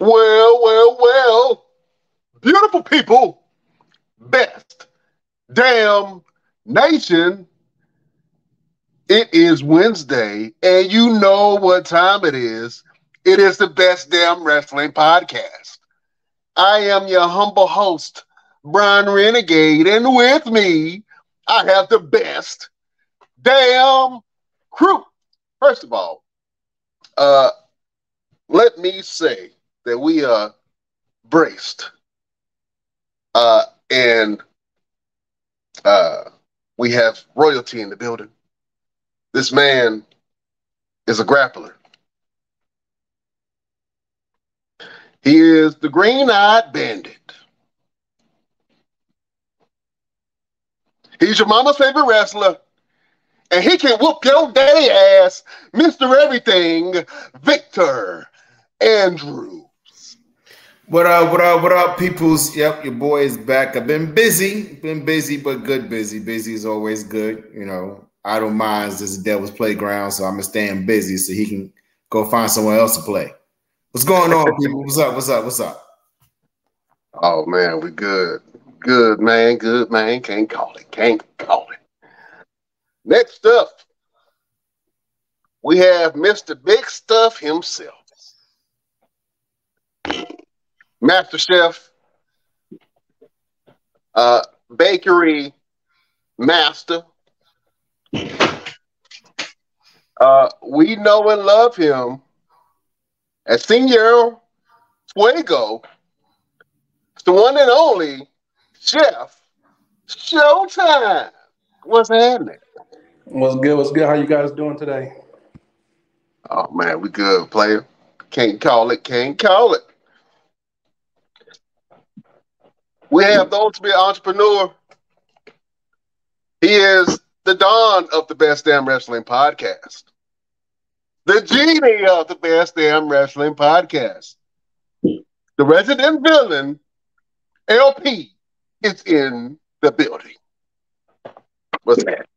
Well, beautiful people, best damn nation. It is Wednesday, and you know what time it is. It is the best damn wrestling podcast. I am your humble host, Brian Renegade, and with me, I have the best damn crew. First of all, uh, let me say that we are braced, and we have royalty in the building. This man is a grappler. He is the green-eyed bandit. He's your mama's favorite wrestler, and he can whoop your daddy ass, Mr. Everything, Victor Andrews. What up, peoples? Yep, your boy is back. I've been busy, but good busy. Busy is always good. You know, idle minds is the devil's playground, so I'm going to stay busy so he can go find someone else to play. What's going on, people? What's up? Oh, man, we good. Good, man. Can't call it. Next up, we have Mr. Big Stuff himself. Master Chef, bakery master. We know and love him as Senor Fuego. It's the one and only Chef Showtime. What's happening? What's good? How you guys doing today? Oh, man, we good, player. Can't call it. We have the ultimate entrepreneur. He is the Don of the Best Damn Wrestling Podcast. The genie of the Best Damn Wrestling Podcast. The resident villain, LP, is in the building. What's that?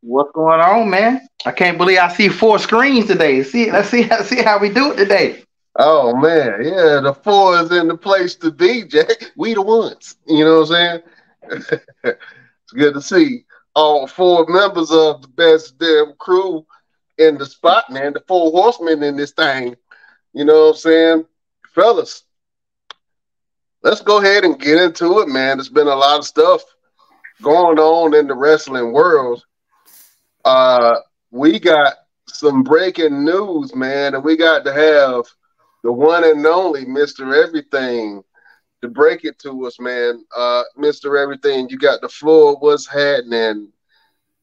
What's going on, man? I can't believe I see 4 screens today. Let's see how we do it today. Oh, man. Yeah, the 4 is in the place to be, Jack. We the ones. You know what I'm saying? It's good to see all 4 members of the best damn crew in the spot, man. The 4 horsemen in this thing. You know what I'm saying? Fellas, let's go ahead and get into it, man. There's been a lot of stuff going on in the wrestling world. We got some breaking news, man, and we got to have the one and only Mr. Everything to break it to us, man. Mr. Everything, you got the floor. What's happening,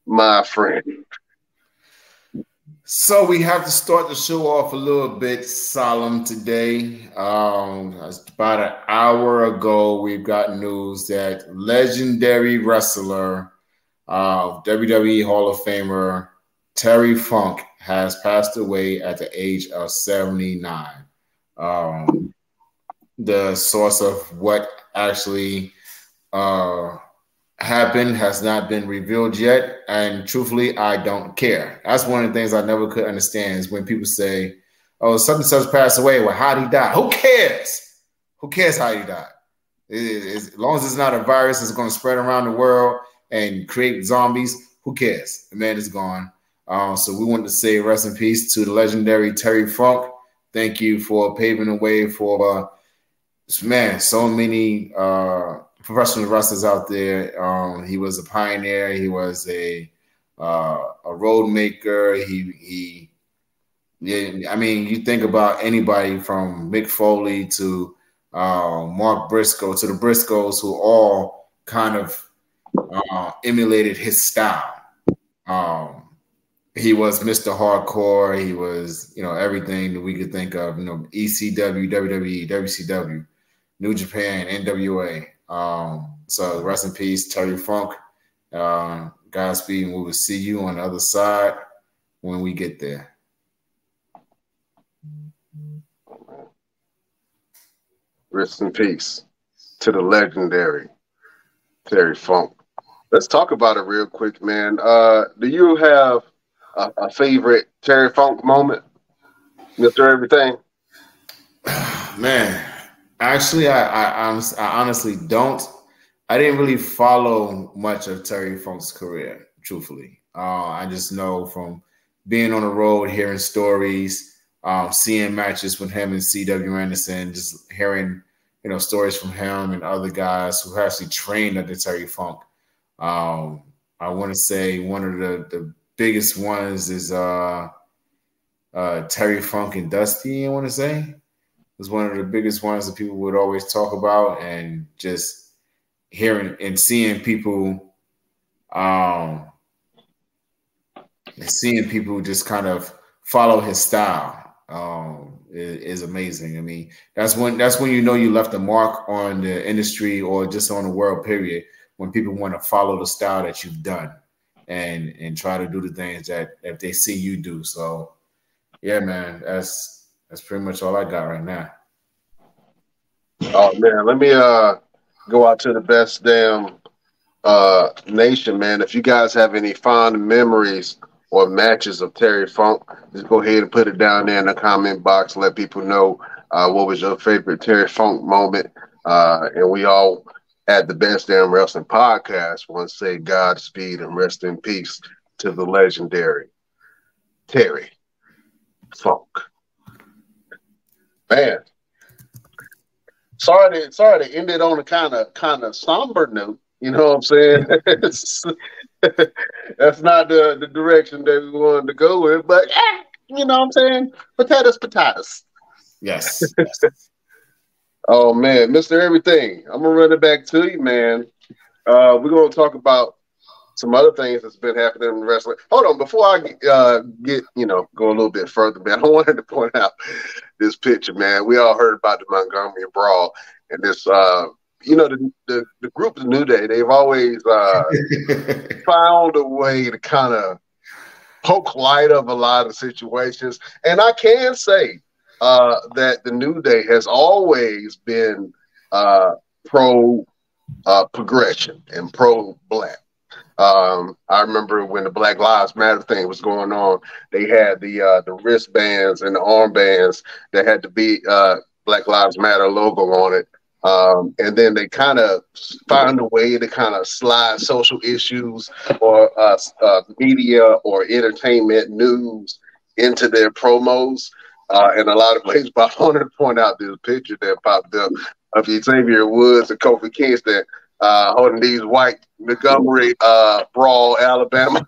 my friend? So we have to start the show off a little bit solemn today. About an hour ago, we've got news that legendary wrestler, WWE Hall of Famer Terry Funk has passed away at the age of 79. The source of what actually happened has not been revealed yet, and truthfully, I don't care. That's one of the things I never could understand is when people say, "Oh, such and such passed away." Well, how did he die? Who cares? Who cares how he died? As long as it's not a virus that's going to spread around the world and create zombies, who cares? The man is gone. So we want to say rest in peace to the legendary Terry Funk. Thank you for paving the way for man, so many professional wrestlers out there. He was a pioneer. He was a road maker. I mean, you think about anybody from Mick Foley to Mark Briscoe to the Briscoes, who all kind of emulated his style. He was Mr. Hardcore. He was, everything that we could think of, ECW, WWE, WCW, New Japan, NWA. So rest in peace, Terry Funk. Godspeed, and we will see you on the other side when we get there. Rest in peace to the legendary Terry Funk. Let's talk about it real quick, man. Do you have a favorite Terry Funk moment, Mr. Everything? Man, actually, I honestly don't. I didn't really follow much of Terry Funk's career, truthfully. I just know from being on the road, hearing stories, seeing matches with him and C.W. Anderson, just hearing stories from him and other guys who actually trained under Terry Funk. I want to say one of the biggest ones is Terry Funk and Dusty. I want to say was one of the biggest ones that people would always talk about, and just hearing and seeing people, just kind of follow his style is amazing. I mean, that's when you left a mark on the industry or just on the world. Period. When people want to follow the style that you've done and try to do the things that if they see you do. So, yeah, man, that's pretty much all I got right now. Oh man, let me go out to the best damn nation, man. If you guys have any fond memories or matches of Terry Funk, just go ahead and put it down there in the comment box. Let people know what was your favorite Terry Funk moment. And we all at the Best Damn Wrestling Podcast want to say Godspeed and rest in peace to the legendary Terry Funk. Man, sorry to end it on a kind of somber note. You know what I'm saying? That's not the direction that we wanted to go with, but you know what I'm saying? Potatoes. Yes. Oh man, Mr. Everything, I'm gonna run it back to you, man. We're gonna talk about some other things that's been happening in wrestling. Hold on, before I go a little bit further, man, I wanted to point out this picture, man. We all heard about the Montgomery Brawl and this, the group The New Day. They've always found a way to kind of poke light of a lot of situations, and I can say that the New Day has always been pro progression and pro black. I remember when the Black Lives Matter thing was going on, they had the wristbands and the armbands that had to be Black Lives Matter logo on it. And then they kind of found a way to kind of slide social issues or media or entertainment news into their promos. In a lot of ways, but I wanted to point out this picture that popped up of Xavier Woods and Kofi Kingston holding these white Montgomery Brawl, Alabama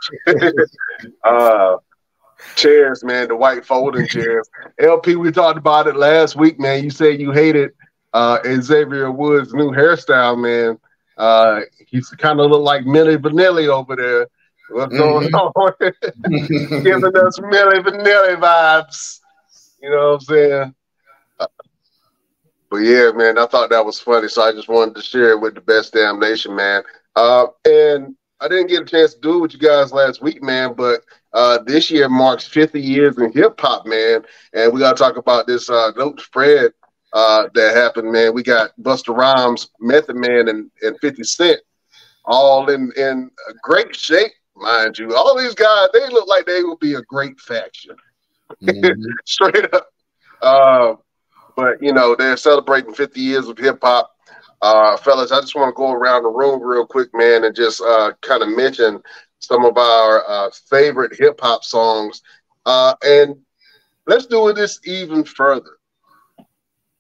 chairs, man, the white folding chairs. LP, we talked about it last week, man. You said you hated Xavier Woods' new hairstyle, man. He's kind of look like Milli Vanilli over there. What's going on? Giving us Milli Vanilli vibes. You know what I'm saying? But yeah, man, I thought that was funny, so I just wanted to share it with the Best Damn Nation, man. And I didn't get a chance to do it with you guys last week, man, but this year marks 50 years in hip-hop, man, and we got to talk about this note spread that happened, man. We got Busta Rhymes, Method Man, and 50 Cent all in great shape, mind you. All these guys, they look like they will be a great faction. Straight up. But they're celebrating 50 years of hip hop. Fellas, I just want to go around the room real quick, man, and just kind of mention some of our favorite hip hop songs. And let's do this even further.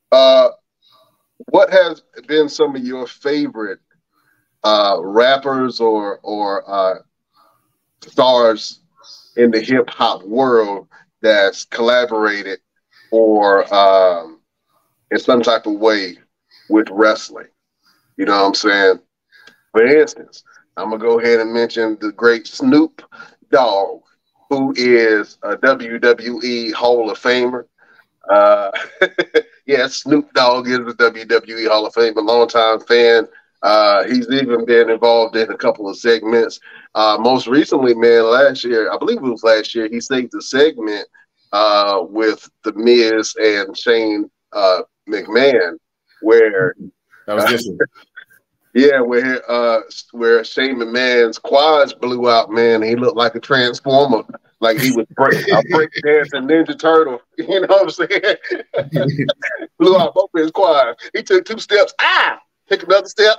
What has been some of your favorite rappers or stars in the hip hop world that's collaborated or in some type of way with wrestling? You know what I'm saying? For instance, I'm going to go ahead and mention the great Snoop Dogg, who is a WWE Hall of Famer. Yeah, Snoop Dogg is a WWE Hall of Famer, longtime fan. He's even been involved in a couple of segments. Most recently, man, last year, I believe it was last year, he saved a segment with The Miz and Shane McMahon, where that was different. Yeah, where Shane McMahon's quads blew out, man. He looked like a transformer like he was a break dancing Ninja Turtle. You know what I'm saying? Blew out both of his quads. He took 2 steps, took another step,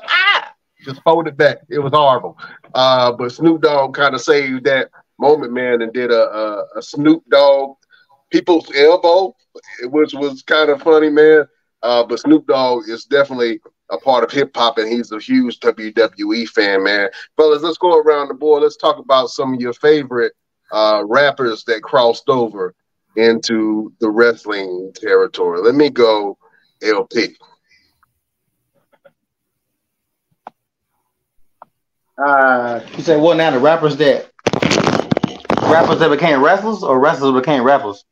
just folded back. It was horrible. But Snoop Dogg kind of saved that moment, man, and did a Snoop Dogg people's elbow, which was kind of funny, man. But Snoop Dogg is definitely a part of hip hop, and he's a huge WWE fan, man. Fellas, let's go around the board. Let's talk about some of your favorite rappers that crossed over into the wrestling territory. Let me go, LP. You say what now? The rappers that became wrestlers, or wrestlers became rappers?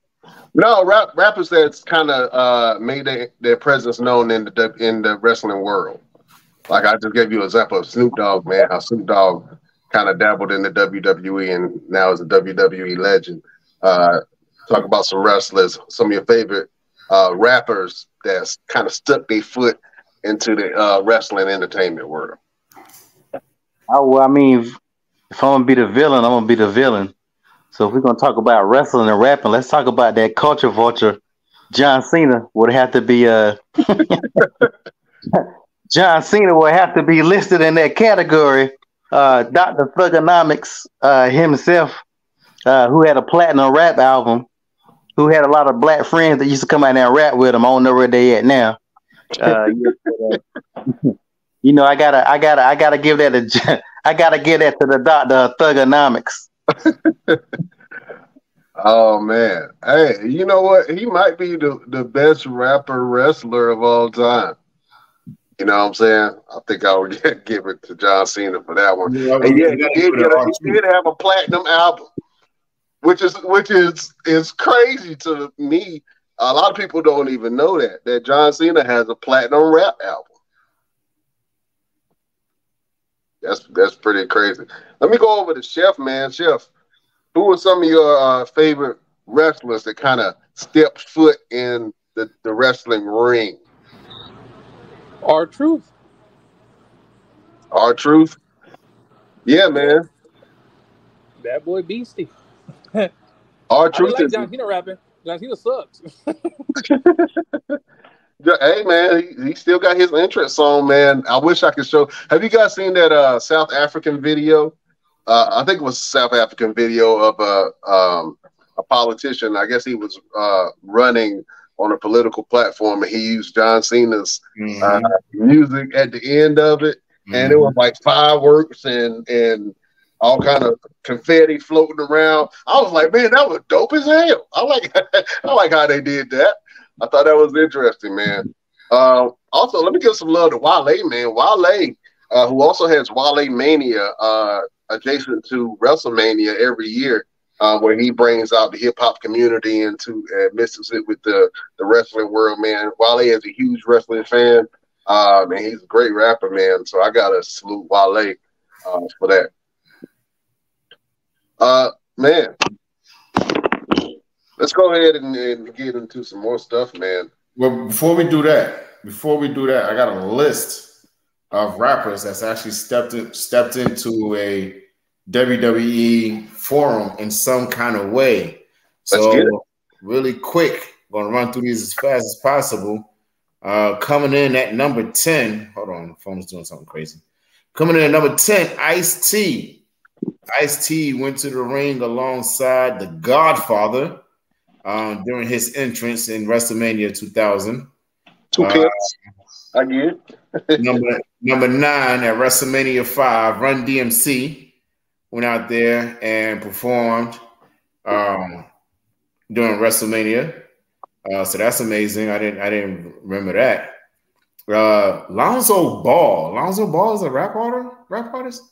No, rappers that's kind of made their presence known in the wrestling world. Like I just gave you an example of Snoop Dogg, man. How Snoop Dogg kind of dabbled in the WWE and now is a WWE legend. Talk about some wrestlers, some of your favorite rappers that's kind of stuck their foot into the wrestling entertainment world. Well, I mean, if I'm gonna be the villain, I'm gonna be the villain. So if we're gonna talk about wrestling and rapping, let's talk about that culture vulture. John Cena would have to be John Cena would have to be listed in that category. Dr. Thugonomics himself, who had a platinum rap album, who had a lot of black friends that used to come out there and rap with him. I don't know where they at now. You know, I gotta give that to the Dr. Thugonomics. Oh man, hey, you know what? He might be the best rapper wrestler of all time. You know what I'm saying? I think I would give it to John Cena for that one. Yeah, and yeah, he did have a platinum album, which is crazy to me. A lot of people don't even know that John Cena has a platinum rap album. That's pretty crazy. Let me go over to Chef, man. Chef, who are some of your favorite wrestlers that kind of stepped foot in the wrestling ring? R-Truth. R-Truth? Yeah, man. Bad boy Beastie. R-Truth I like John Cena rapping. John Cena sucks. Hey, man, he still got his entrance song, man. I wish I could show. Have you guys seen that South African video? I think it was a South African video of a politician. I guess he was running on a political platform, and he used John Cena's music at the end of it, and it was like fireworks and all kind of confetti floating around. I was like, man, that was dope as hell. I like how they did that. I thought that was interesting, man. Also, let me give some love to Wale, man. Wale, who also has Wale Mania adjacent to WrestleMania every year, where he brings out the hip hop community and mixes it with the wrestling world, man. Wale is a huge wrestling fan, and he's a great rapper, man. So I gotta salute Wale for that. Man, let's go ahead and get into some more stuff, man. Well, before we do that, I got a list of rappers that's actually stepped into a WWE forum in some kind of way. So really quick, gonna run through these as fast as possible. Coming in at number 10. Hold on, the phone's doing something crazy. Coming in at number 10, Ice-T. Ice-T went to the ring alongside the Godfather during his entrance in WrestleMania 2000. I get it. number 9 at WrestleMania 5, Run DMC went out there and performed during WrestleMania. So that's amazing. I didn't remember that. Lonzo Ball. Lonzo Ball is a rap artist?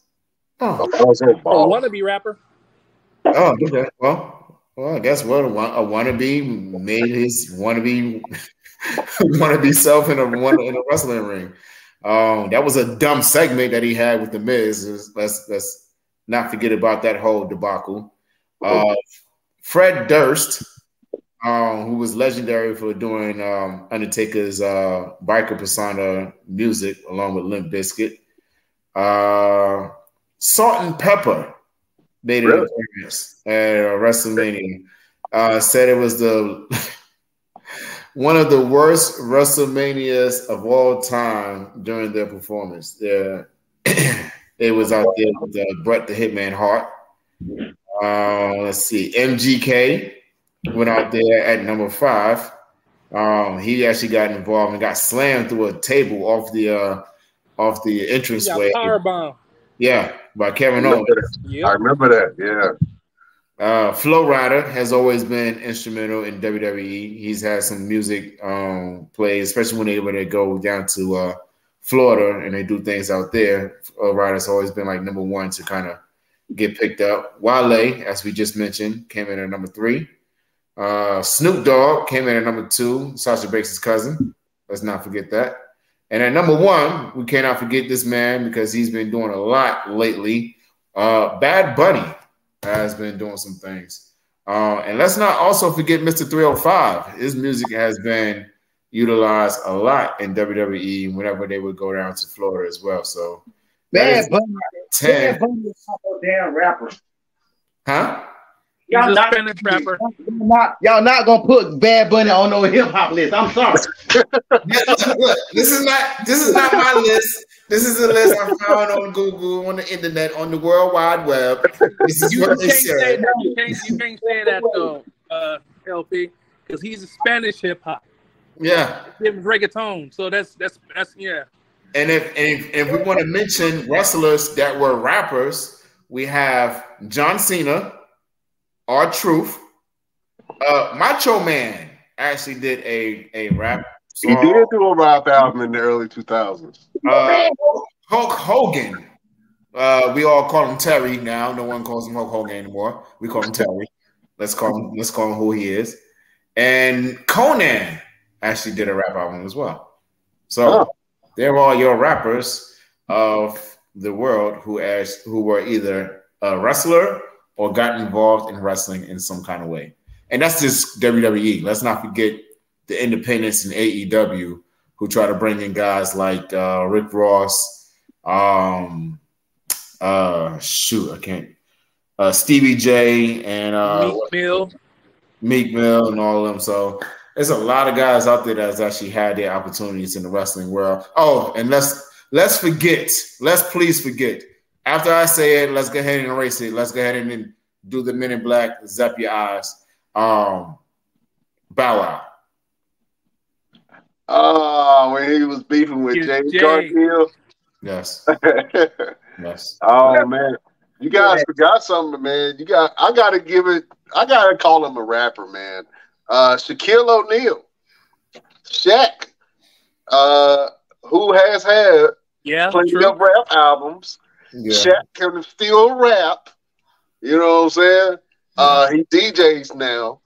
Oh, a wannabe rapper. Oh, okay. Well, I guess what a wannabe made his wannabe self in a wrestling ring. That was a dumb segment that he had with the Miz. Let's not forget about that whole debacle. Fred Durst, who was legendary for doing Undertaker's biker persona music along with Limp Bizkit. Salt and Pepper. made an Really? appearance at WrestleMania. Said it was the one of the worst WrestleManias of all time during their performance. It was out there with Bret the Hitman Hart. Let's see, MGK went out there at number 5. He actually got involved and got slammed through a table off the entranceway. Powerbomb. Yeah, by Kevin Owens. I remember that. Yeah. Flo Rida has always been instrumental in WWE. He's had some music plays, especially when they go down to Florida and they do things out there. Flo Rida's always been like number 1 to kind of get picked up. Wale, as we just mentioned, came in at number 3. Snoop Dogg came in at number 2, Sasha Banks' cousin. Let's not forget that. And at number 1, we cannot forget this man because he's been doing a lot lately. Bad Bunny has been doing some things. And let's not also forget Mr. 305. His music has been utilized a lot in WWE whenever they would go down to Florida as well. So Bad Bunny. 10. Bad Bunny is a damn rapper. Huh? He's a not, Spanish rapper. y'all not gonna put Bad Bunny on no hip hop list. I'm sorry. Look, this is not my list. This is a list I found on Google, on the internet, on the World Wide Web. This is what they said. You can't say that though, LP, because he's a Spanish hip hop. Yeah. Him reggaeton. So that's yeah. And if we want to mention wrestlers that were rappers, we have John Cena, R-Truth. Macho Man actually did a rap song. He did do a rap album in the early 2000s. Hulk Hogan. We all call him Terry now. No one calls him Hulk Hogan anymore. We call him Terry. Let's call him who he is. And Conan actually did a rap album as well. So they're all your rappers of the world who were either a wrestler or got involved in wrestling in some kind of way. And that's just WWE. Let's not forget the independents in AEW who try to bring in guys like Rick Ross, Stevie J and Meek Mill and all of them. So there's a lot of guys out there that's actually had their opportunities in the wrestling world. Oh, and let's please forget. After I say it, let's go ahead and erase it. Let's go ahead and do the Men in Black, zap your eyes. Bow Wow. Oh, when he was beefing with James Garfield. Yes. Yes. Oh man, you guys forgot something, man. I gotta call him a rapper, man. Shaquille O'Neal, Shaq, who has had plenty of rap albums. Yeah. Shaq can still rap. You know what I'm saying? He DJs now.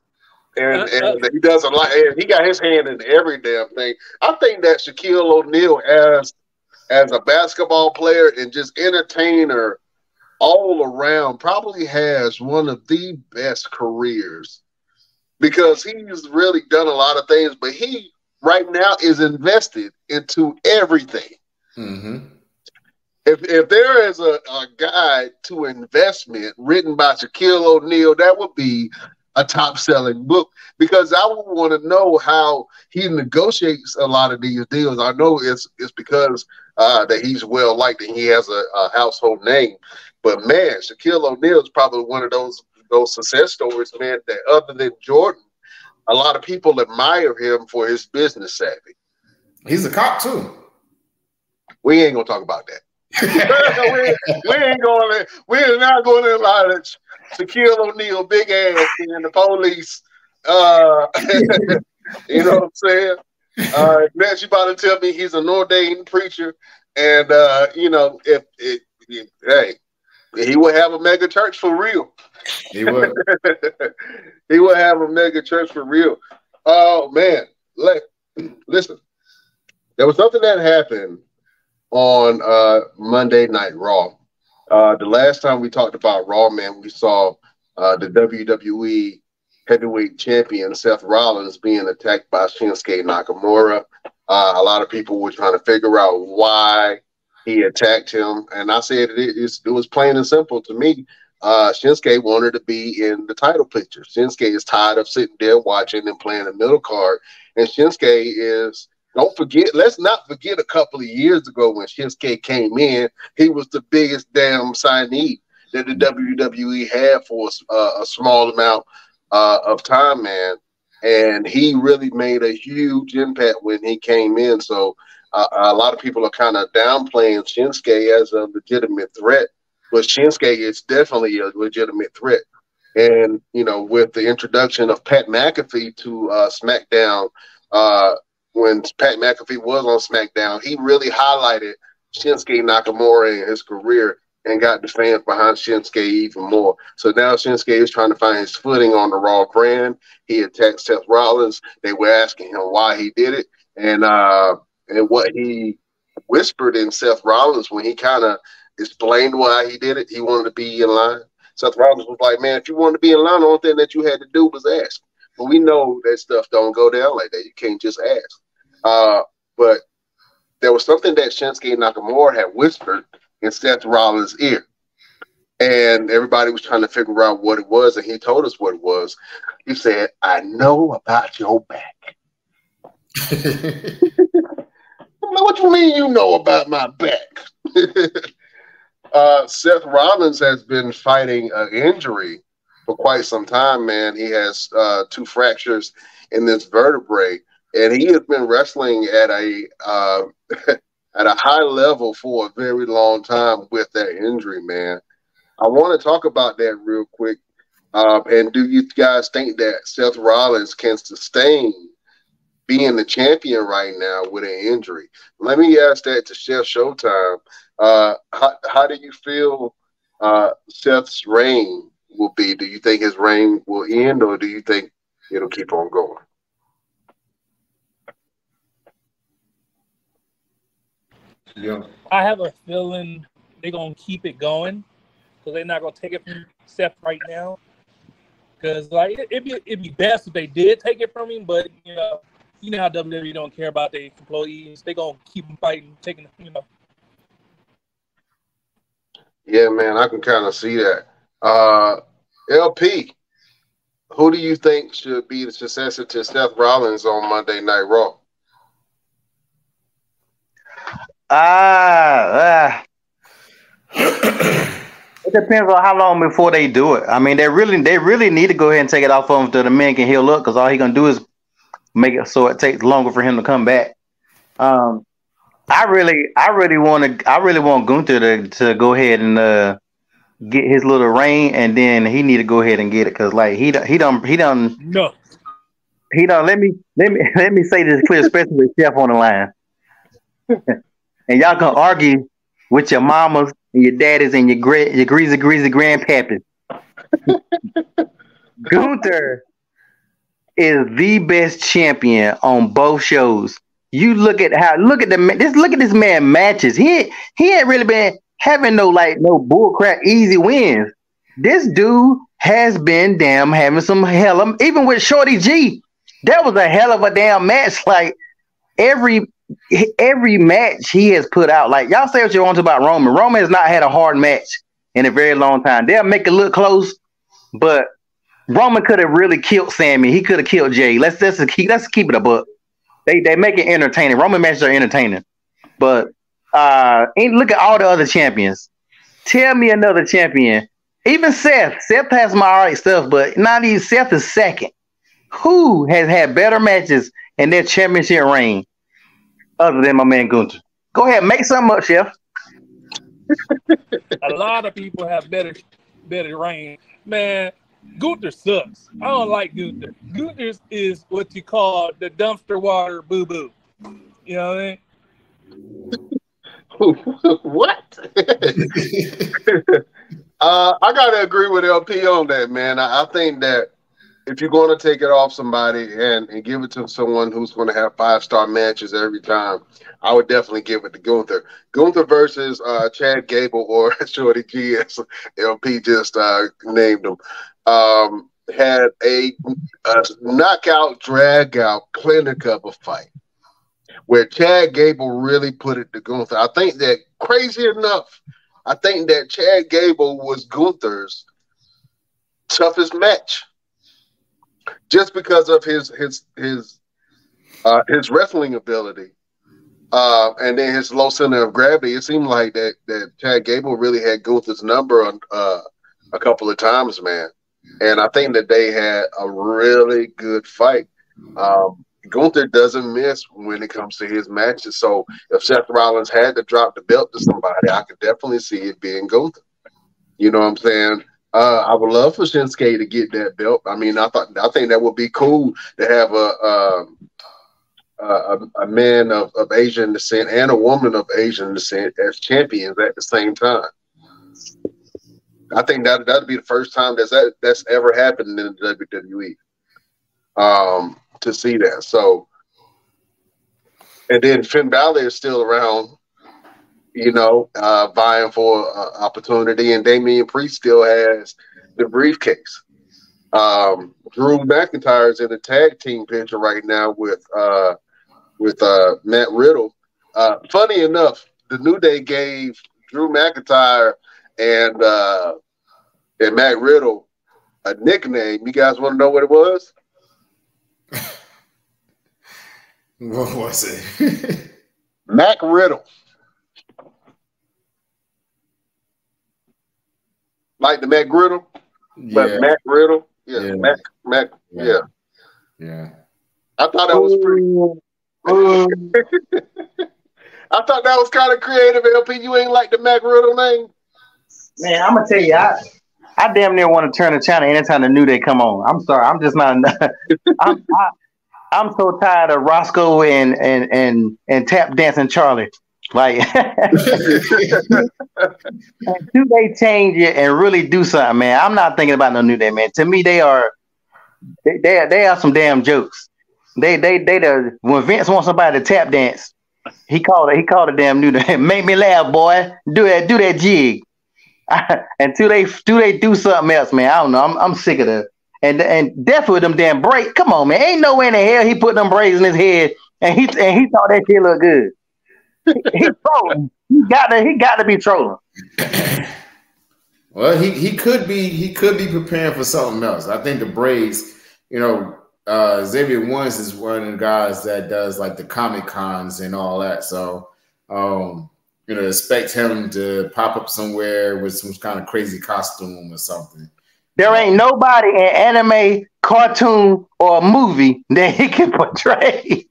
And he does a lot. And he got his hand in every damn thing. I think that Shaquille O'Neal, as a basketball player and just entertainer all around, probably has one of the best careers because he's really done a lot of things. But he right now is invested into everything. Mm-hmm. If there is a guide to investment written by Shaquille O'Neal, that would be a top-selling book because I would want to know how he negotiates a lot of these deals. I know it's because that he's well-liked and he has a household name. But, man, Shaquille O'Neal is probably one of those success stories, man, that other than Jordan, a lot of people admire him for his business savvy. He's a cop, too. We ain't going to talk about that. We're not going to allow it. Shaquille O'Neal, big ass, and the police. You know what I'm saying? Next, you about to tell me he's an ordained preacher, and hey, he would have a mega church for real. He would. He would have a mega church for real. Oh man, listen, there was something that happened on Monday Night Raw. The last time we talked about Raw, man, we saw the WWE heavyweight champion Seth Rollins being attacked by Shinsuke Nakamura. A lot of people were trying to figure out why he attacked him, and I said it was plain and simple to me. Shinsuke wanted to be in the title picture. Shinsuke is tired of sitting there watching and playing the middle card. And Shinsuke is, let's not forget a couple of years ago when Shinsuke came in, he was the biggest damn signee that the WWE had for a small amount of time, man. And he really made a huge impact when he came in. So a lot of people are kind of downplaying Shinsuke as a legitimate threat, but Shinsuke is definitely a legitimate threat. And, with the introduction of Pat McAfee to SmackDown, when Pat McAfee was on SmackDown, he really highlighted Shinsuke Nakamura in his career and got the fans behind Shinsuke even more. So now Shinsuke is trying to find his footing on the Raw brand. He attacked Seth Rollins. They were asking him why he did it, and what he whispered in Seth Rollins when he kind of explained why he did it. He wanted to be in line. Seth Rollins was like, "Man, if you wanted to be in line, the only thing that you had to do was ask." But we know that stuff don't go down like that. You can't just ask. But there was something that Shinsuke Nakamura had whispered in Seth Rollins' ear. And everybody was trying to figure out what it was, and he told us what it was. He said, "I know about your back." I'm like, "What you mean you know about my back?" Seth Rollins has been fighting an injury for quite some time, man. He has 2 fractures in this vertebrae, and he has been wrestling at a at a high level for a very long time with that injury, man. I want to talk about that real quick. And do you guys think that Seth Rollins can sustain being the champion right now with an injury? Let me ask that to Chef Showtime. How do you feel Seth's reign will be? Do you think his reign will end, or do you think it'll keep on going? Yeah. I have a feeling they're going to keep it going because they're not going to take it from Seth right now. Because it'd be best if they did take it from him, but you know how WWE don't care about their employees. They're going to keep them fighting, taking. Yeah, man, I can kind of see that. LP, who do you think should be the successor to Seth Rollins on Monday Night Raw? It depends on how long before they do it. I mean, they really need to go ahead and take it off of him so the man can heal up, because all he gonna do is make it so it takes longer for him to come back. I really want Gunther to go ahead and get his little reign, and then he need to go ahead and get it, because like he done. No. Let me say this clear, especially with Chef on the line. And y'all can argue with your mamas and your daddies and your greasy grandpappy. Gunther is the best champion on both shows. You look at this man matches. He ain't really been having no bullcrap easy wins. This dude has been having some hell of, even with Shorty G. That was a hell of a damn match. Like every match he has put out, like y'all say what you want to about Roman. Roman has not had a hard match in a very long time. They'll make it look close, but Roman could have really killed Sammy. He could have killed Jay. Let's keep it a buck. They make it entertaining. Roman matches are entertaining, but look at all the other champions. Tell me another champion. Even Seth. Seth has some alright stuff, but not even Seth is second. Who has had better matches in their championship reign other than my man Gunther? Go ahead, make something up, Chef. A lot of people have better reign. Man, Gunther sucks. I don't like Gunther. Gunther is what you call the dumpster water boo-boo. You know what I mean? What? I gotta agree with LP on that, man. I think that if you're going to take it off somebody and give it to someone who's going to have 5-star matches every time, I would definitely give it to Gunther. Gunther versus Chad Gable or Shorty G, as LP just named him, had a knockout, drag-out, clinic of a fight where Chad Gable really put it to Gunther. I think that, crazy enough, I think that Chad Gable was Gunther's toughest match, just because of his wrestling ability, and then his low center of gravity. It seemed like that Chad Gable really had Gunther's number on a couple of times, man. And I think that they had a really good fight. Gunther doesn't miss when it comes to his matches. So if Seth Rollins had to drop the belt to somebody, I could definitely see it being Gunther. You know what I'm saying? I would love for Shinsuke to get that belt. I mean, I think that would be cool to have a man of Asian descent and a woman of Asian descent as champions at the same time. I think that'd be the first time that's ever happened in the WWE. To see that. So, and then Finn Balor is still around, vying for opportunity, and Damian Priest still has the briefcase. Drew McIntyre is in a tag team picture right now with Matt Riddle. Funny enough, the New Day gave Drew McIntyre and Matt Riddle a nickname. You guys want to know what it was? What was it? Mac Riddle. Like the Mac Riddle? But Mac Riddle? Yeah. Mac. Yeah. I thought that was pretty. I thought that was kind of creative, LP. You ain't like the Mac Riddle name? Man, I'm gonna tell you, I damn near want to turn the channel anytime the New Day come on. I'm sorry, I'm just not. I'm so tired of Roscoe and tap dancing Charlie. Like, do they change it and really do something, man? I'm not thinking about no New Day, man. To me, they are some damn jokes. They when Vince wants somebody to tap dance, he called a damn New Day. Make me laugh, boy. Do that jig. Until they do something else, man. I don't know. I'm sick of that. And definitely with them damn braids. Come on, man. Ain't no way in the hell he put them braids in his head and he thought that shit looked good. He's trolling. He got to be trolling. Well, he could be preparing for something else. I think the braids, Xavier Woods is one of the guys that does like the Comic Cons and all that. So expect him to pop up somewhere with some kind of crazy costume or something. There ain't nobody in anime, cartoon, or movie that he can portray.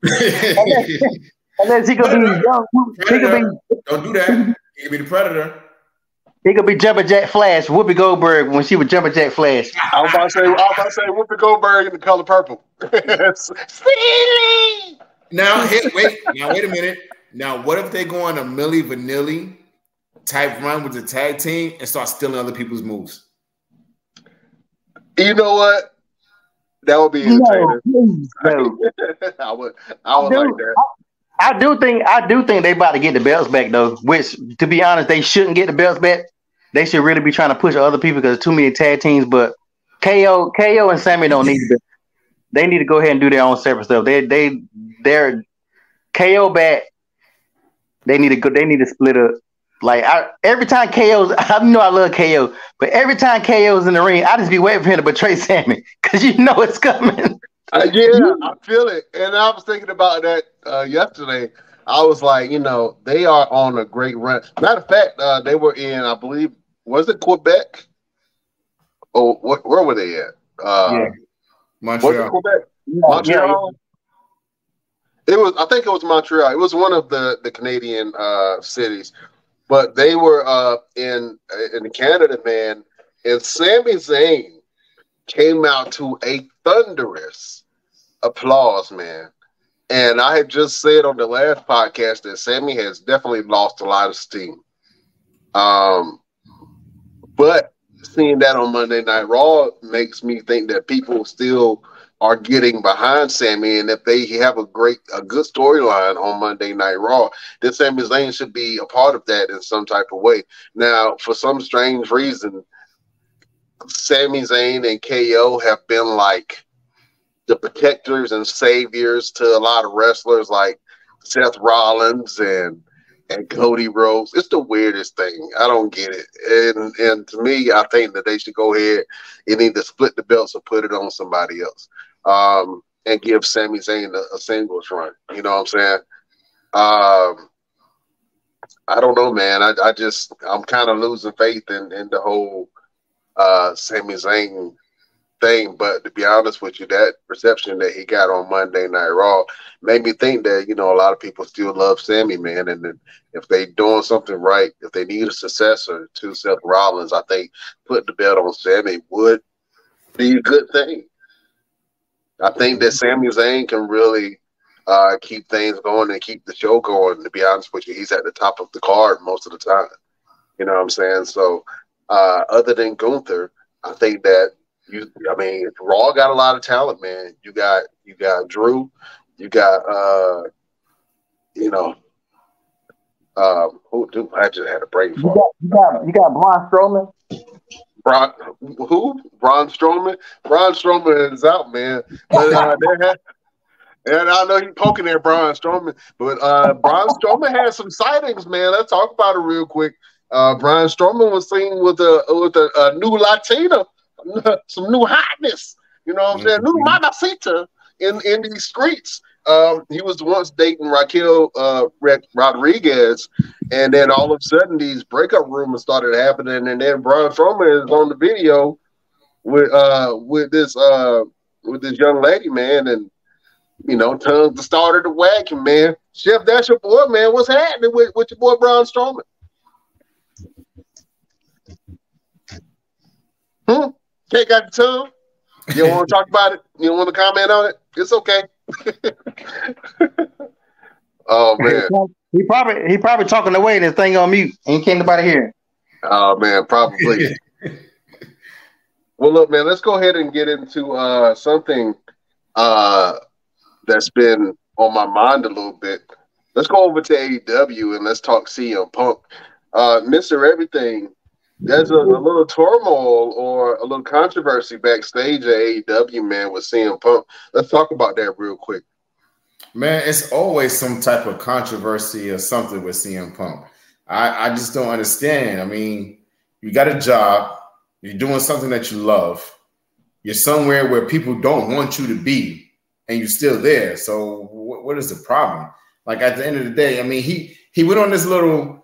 Unless he could be young. Don't do that. He could be the Predator. He could be Jumpin' Jack Flash, Whoopi Goldberg when she was Jumpin' Jack Flash. I was about to say Whoopi Goldberg in the color purple. Now wait a minute. Now, what if they go on a Milli Vanilli type run with the tag team and start stealing other people's moves? You know what? That would be entertaining. No. I would like that. I do think they about to get the belts back though. Which, to be honest, they shouldn't get the belts back. They should really be trying to push other people because there's too many tag teams. But KO and Sammy don't need to. They need to go ahead and do their own separate stuff. They're KO back. They need to split up. Like every time KO's, I know I love KO, but every time KO's in the ring, I just be waiting for him to betray Sammy because it's coming. Yeah, I feel it, and I was thinking about that yesterday. I was like, they are on a great run. Matter of fact, they were in, I believe, was it Quebec? Oh, where were they at? Montreal. Was it Quebec? Montreal. Yeah. I think it was Montreal. It was one of the Canadian cities. But they were in Canada, man, and Sami Zayn came out to a thunderous applause, man. And I had just said on the last podcast that Sami has definitely lost a lot of steam. But seeing that on Monday Night Raw makes me think that people still are getting behind Sami, and if they have a good storyline on Monday Night Raw, then Sami Zayn should be a part of that in some type of way. Now, for some strange reason, Sami Zayn and KO have been like the protectors and saviors to a lot of wrestlers like Seth Rollins and and Cody Rhodes. It's the weirdest thing. I don't get it. And to me, I think that they should go ahead and either split the belts or put it on somebody else. And give Sami Zayn a singles run. You know what I'm saying? I don't know, man. I'm kind of losing faith in the whole Sami Zayn thing. But to be honest with you, that reception that he got on Monday Night Raw made me think that, you know, a lot of people still love Sami, man. And then if they doing something right, if they need a successor to Seth Rollins, I think putting the belt on Sami would be a good thing. I think that Sami Zayn can really keep things going and keep the show going. To be honest with you, he's at the top of the card most of the time. You know what I'm saying? So other than Gunther, I think that Raw got a lot of talent, man. You got Drew, you got I just had a brain fart. You got Braun Strowman. Braun Strowman? Braun Strowman is out, man. But and I know he's poking at Braun Strowman, but Braun Strowman had some sightings, man. Let's talk about it real quick. Braun Strowman was seen with a new Latina, some new hotness. You know what I'm saying? New mamacita in these streets. He was once dating Raquel Rodriguez, and then all of a sudden these breakup rumors started happening, and then Braun Strowman is on the video with this young lady, man, and you know, tongues started to wagging, man. Chef, that's your boy, man. What's happening with your boy Braun Strowman? Can't got the tongue? You don't want to talk about it? You don't want to comment on it? It's okay. Oh man. He probably talking away and his thing on mute. Ain't can't nobody hear. Oh man, probably. Well, look, man, let's go ahead and get into something that's been on my mind a little bit. Let's go over to AEW and let's talk CM Punk. Mr. Everything, there's a little turmoil or a little controversy backstage at AEW, man, with CM Punk. Let's talk about that real quick. Man, it's always some type of controversy or something with CM Punk. I just don't understand. I mean, you got a job. You're doing something that you love. You're somewhere where people don't want you to be, and you're still there. So what is the problem? Like, at the end of the day, I mean, he went on this little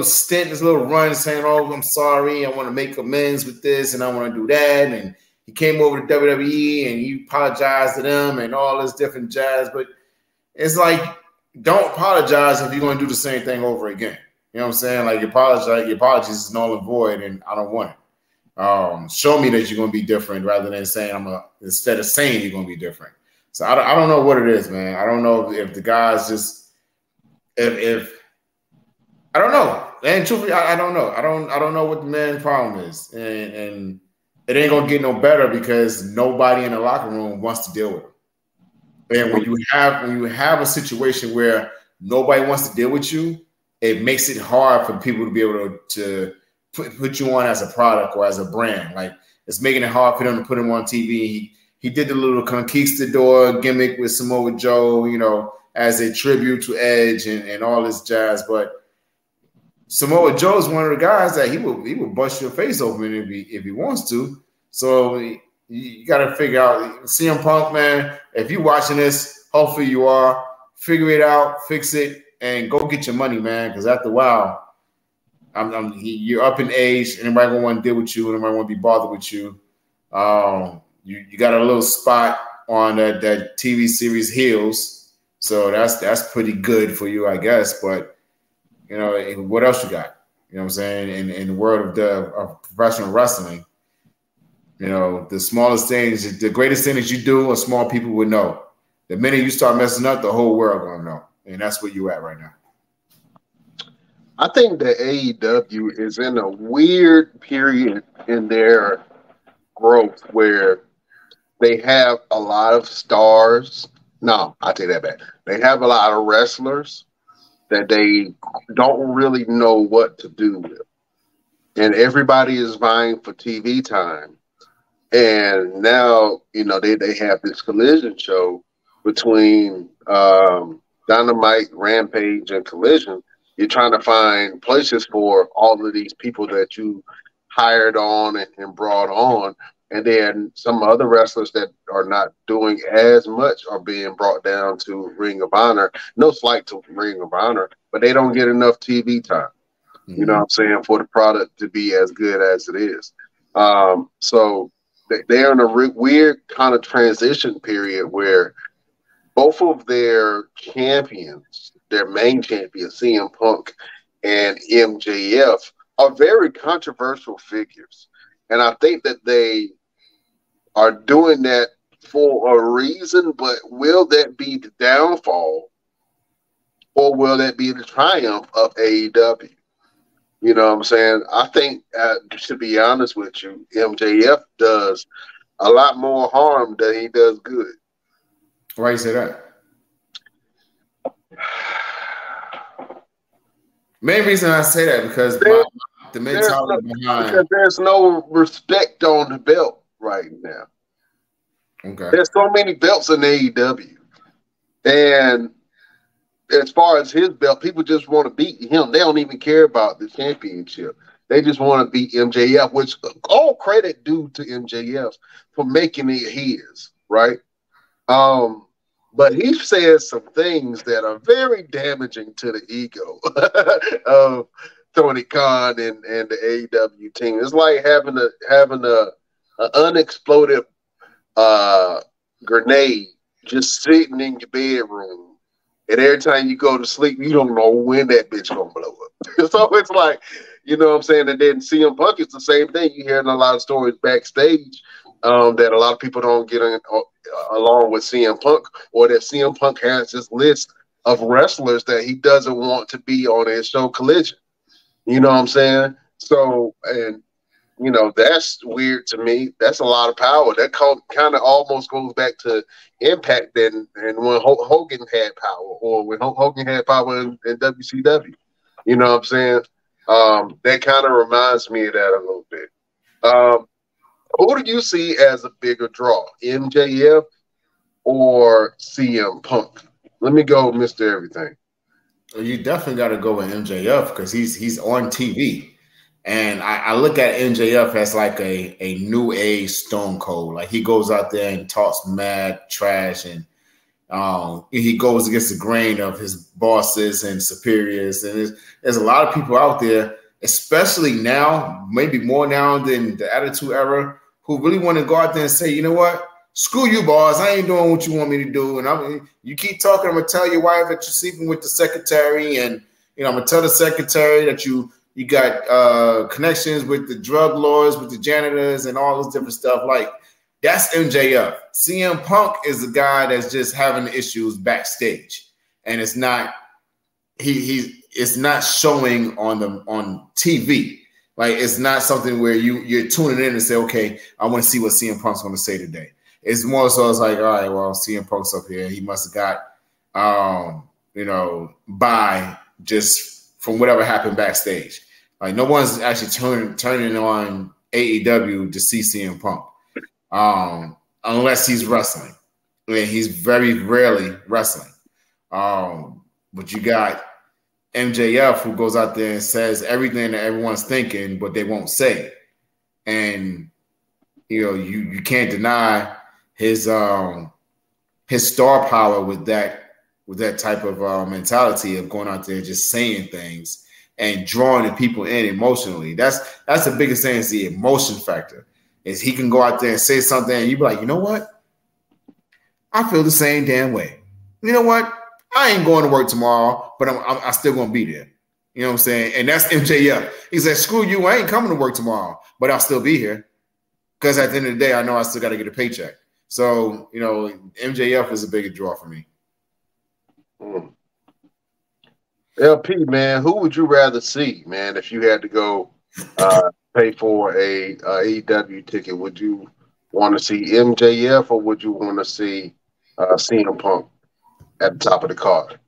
stint, this little run saying, oh, I'm sorry, I want to make amends with this, and I want to do that. And he came over to WWE, and he apologized to them and all this different jazz. But it's like, don't apologize if you're going to do the same thing over again. You know what I'm saying? Like, your apologies is null and void, and I don't want it. Show me that you're going to be different rather than saying instead of saying you're going to be different. So I don't know what it is, man. I don't know if the guys just if I don't know. And truthfully, I don't know. I don't know what the man's problem is, and it ain't gonna get no better because nobody in the locker room wants to deal with him. And when you have a situation where nobody wants to deal with you, it makes it hard for people to be able to put you on as a product or as a brand. Like, it's making it hard for them to put him on TV. He did the little conquistador gimmick with Samoa Joe, you know, as a tribute to Edge and all this jazz. But Samoa Joe is one of the guys that he will bust your face open if he wants to. So you got to figure out, CM Punk, man, if you're watching this, hopefully you are, figure it out, fix it, and go get your money, man. Because after a while, you're up in age, and everybody gonna want to deal with you, and everybody want to be bothered with you. You got a little spot on that TV series Heels, so that's pretty good for you, I guess. But you know, what else you got? You know what I'm saying? In the world of professional wrestling, you know, the smallest things, the greatest thing that you do, a small people would know. The minute you start messing up, the whole world gonna know, and that's where you at right now. I think that AEW is in a weird period in their growth where they have a lot of stars. No, I take that back. They have a lot of wrestlers that they don't really know what to do with. And everybody is vying for TV time. And now, you know, they have this collision show between Dynamite, Rampage, and Collision. You're trying to find places for all of these people that you hired on and brought on. And then some other wrestlers that are not doing as much are being brought down to Ring of Honor. No slight to Ring of Honor, but they don't get enough TV time. You know what I'm saying, for the product to be as good as it is. So they're in a weird kind of transition period where both of their champions, their main champions, CM Punk and MJF, are very controversial figures. And I think that they are doing that for a reason, but will that be the downfall or will that be the triumph of AEW? You know what I'm saying? I think, to be honest with you, MJF does a lot more harm than he does good. Why you say that? Main reason I say that because the mentality behind, because there's no respect on the belt right now. Okay. There's so many belts in AEW, and as far as his belt, people just want to beat him. They don't even care about the championship. They just want to beat MJF, which all credit due to MJF for making it his, right? But he says some things that are very damaging to the ego of Tony Khan and the AEW team. It's like having an unexploded grenade just sitting in your bedroom. And every time you go to sleep, you don't know when that bitch gonna blow up. So it's like, you know what I'm saying? And then CM Punk is the same thing. You hear in a lot of stories backstage that a lot of people don't get along with CM Punk, or that CM Punk has this list of wrestlers that he doesn't want to be on his show Collision. You know what I'm saying? So, and you know, that's weird to me. That's a lot of power. That kind of almost goes back to Impact and when Hogan had power, or when Hogan had power in WCW. You know what I'm saying? That kind of reminds me of that a little bit. Who do you see as a bigger draw, MJF or CM Punk? Let me go, Mr. Everything. You definitely got to go with MJF because he's on TV. And I look at MJF as like a new age Stone Cold. Like he goes out there and talks mad trash, and he goes against the grain of his bosses and superiors. And there's a lot of people out there, especially now, maybe more now than the Attitude Era, who really want to go out there and say, you know what? Screw you, boss. I ain't doing what you want me to do. And you keep talking. I'm going to tell your wife that you're sleeping with the secretary. And, you know, I'm going to tell the secretary that you got connections with the drug lords, with the janitors, and all this different stuff. Like, that's MJF. CM Punk is the guy that's just having issues backstage, and it's not it's not showing on TV. Like, it's not something where you're tuning in and say, okay, I want to see what CM Punk's going to say today. It's more so it's like, all right, well, CM Punk's up here. He must have got by just from whatever happened backstage. Like, no one's actually turning on AEW to see CM Punk, unless he's wrestling. I mean, he's very rarely wrestling. But you got MJF, who goes out there and says everything that everyone's thinking, but they won't say. And you know, you can't deny his star power with that type of mentality of going out there and just saying things and drawing the people in emotionally. That's the biggest thing, is the emotion factor. Is he can go out there and say something and you be like, you know what? I feel the same damn way. You know what? I ain't going to work tomorrow, but I'm still going to be there. You know what I'm saying? And that's MJF. He said, screw you, I ain't coming to work tomorrow, but I'll still be here. Because at the end of the day, I know I still got to get a paycheck. So, you know, MJF is a bigger draw for me. LP, man, who would you rather see, man, if you had to go pay for a AEW ticket? Would you want to see MJF, or would you want to see CM Punk at the top of the card?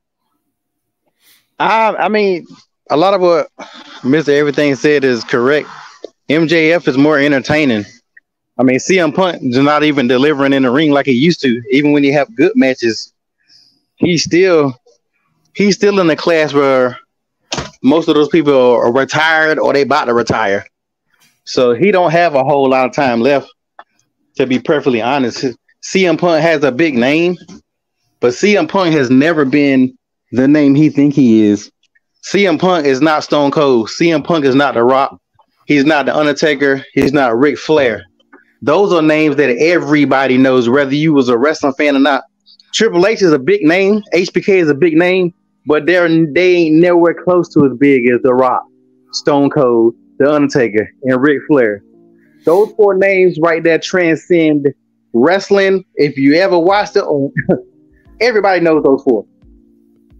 I mean, a lot of what Mr. Everything said is correct. MJF is more entertaining. I mean, CM Punk is not even delivering in the ring like he used to. Even when he have good matches, he's still in the class where most of those people are retired or they about to retire. So he don't have a whole lot of time left, to be perfectly honest. CM Punk has a big name, but CM Punk has never been the name he think he is. CM Punk is not Stone Cold. CM Punk is not The Rock. He's not The Undertaker. He's not Ric Flair. Those are names that everybody knows, whether you was a wrestling fan or not. Triple H is a big name. HBK is a big name, but they ain't nowhere close to as big as The Rock, Stone Cold, The Undertaker, and Ric Flair. Those four names right there transcend wrestling. If you ever watched it, everybody knows those four.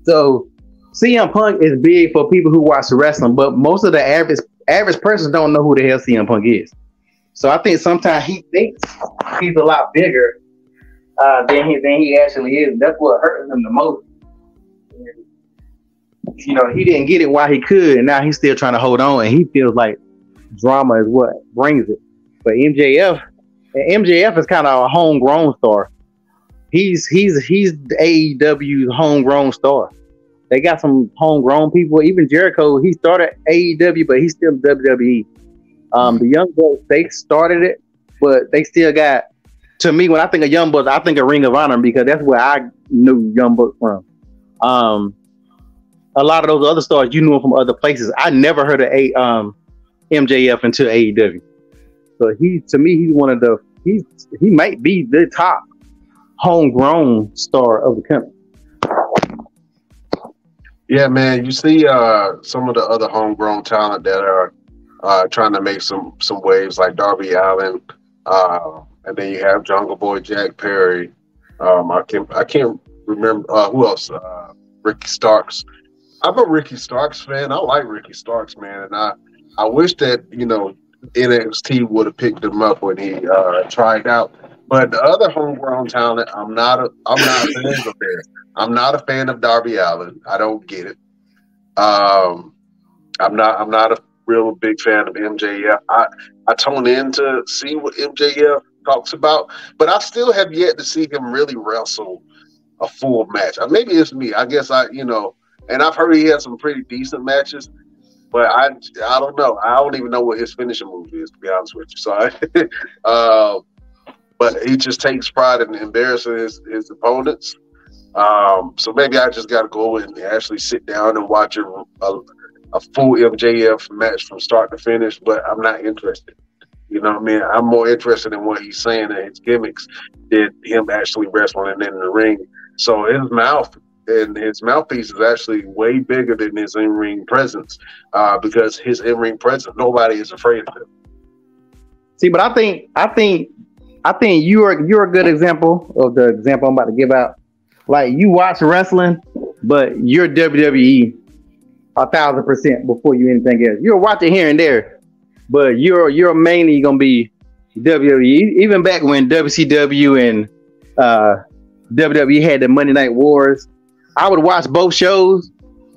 So CM Punk is big for people who watch wrestling, but most of the average person don't know who the hell CM Punk is. So I think sometimes he thinks he's a lot bigger than he actually is. That's what hurts him the most. You know, he didn't get it while he could, and now he's still trying to hold on, and he feels like drama is what brings it. But MJF is kind of a homegrown star. He's AEW's homegrown star. They got some homegrown people. Even Jericho, he started AEW, but he's still WWE. The Young Bucks, they started it, but they still got. To me, when I think of Young Bucks, I think of Ring of Honor because that's where I knew Young Bucks from. A lot of those other stars, you knew them from other places. I never heard of MJF until AEW. So he's one of the. He might be the top homegrown star of the company. Yeah, man. You see some of the other homegrown talent that are trying to make some waves, like Darby Allin, and then you have Jungle Boy Jack Perry. I can't remember who else. Ricky Starks. I'm a Ricky Starks fan. I like Ricky Starks, man, and I wish that NXT would have picked him up when he tried out. But the other homegrown talent, I'm not a fan of there. I'm not a fan of Darby Allin. I don't get it. I'm not a real big fan of MJF. I tune in to see what MJF talks about, but I still have yet to see him really wrestle a full match. Maybe it's me. I guess and I've heard he had some pretty decent matches, but I don't know. I don't even know what his finishing move is, to be honest with you. So but he just takes pride in embarrassing his opponents. So maybe I just got to go and actually sit down and watch a full MJF match from start to finish, but I'm not interested. You know what I mean? I'm more interested in what he's saying and his gimmicks than him actually wrestling and in the ring. So his mouthpiece is actually way bigger than his in-ring presence because his in-ring presence, nobody is afraid of him. See, but I think you're a good example of the example I'm about to give out. Like, you watch wrestling, but you're WWE 1,000% before you anything else. You'll watch it here and there, but you're mainly gonna be WWE. Even back when WCW and WWE had the Monday Night Wars, I would watch both shows,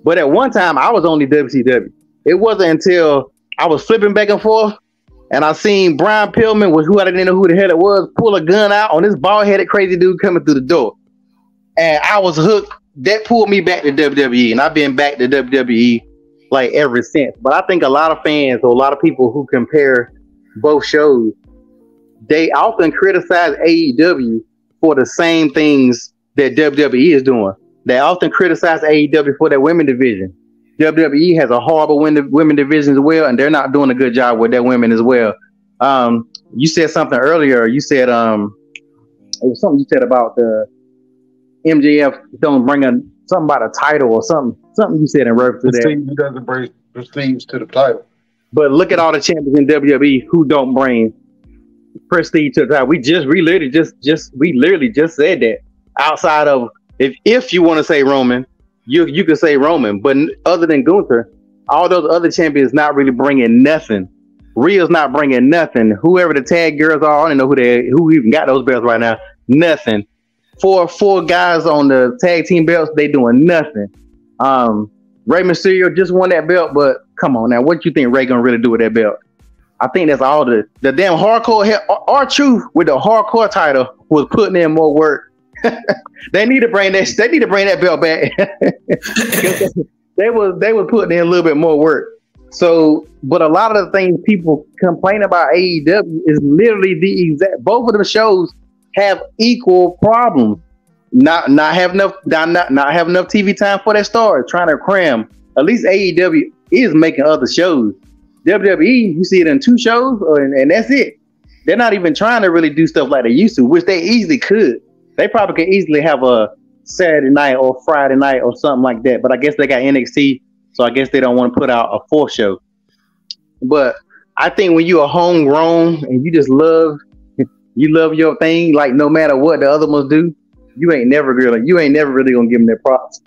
but at one time I was only WCW. It wasn't until I was flipping back and forth and I seen Brian Pillman, who I didn't know who the hell it was, pull a gun out on this bald-headed crazy dude coming through the door. And I was hooked. That pulled me back to WWE, and I've been back to WWE like ever since. But I think a lot of fans or a lot of people who compare both shows, they often criticize AEW for the same things that WWE is doing. They often criticize AEW for their women division. WWE has a horrible women division as well, and they're not doing a good job with their women as well. You said something earlier. You said it was something you said about the MJF don't bring something about a title or something. Something you said in reference to that. He doesn't bring prestige to the title. But look at all the champions in WWE who don't bring prestige to the title. We literally just said that. Outside of if you want to say Roman, you could say Roman, but other than Gunther, all those other champions not really bringing nothing. Rhea's not bringing nothing. Whoever the tag girls are, I don't know who even got those belts right now. Nothing. Four guys on the tag team belts, they doing nothing. Rey Mysterio just won that belt, but come on now, what you think Rey gonna really do with that belt? I think that's all the damn hardcore. R-Truth with the hardcore title was putting in more work. They need to bring that belt back they were putting in a little bit more work. So, but a lot of the things people complain about AEW is literally the exact. Both of them shows have equal problems. Not have enough TV time for their stars. Trying to cram. At least AEW is making other shows. WWE, you see it in 2 shows, and that's it. They're not even trying to really do stuff like they used to, which they easily could. They probably could easily have a Saturday night or Friday night or something like that. But I guess they got NXT, so I guess they don't want to put out a 4th show. But I think when you're homegrown and you just love your thing, like no matter what the other ones do, you ain't never really gonna give them their props.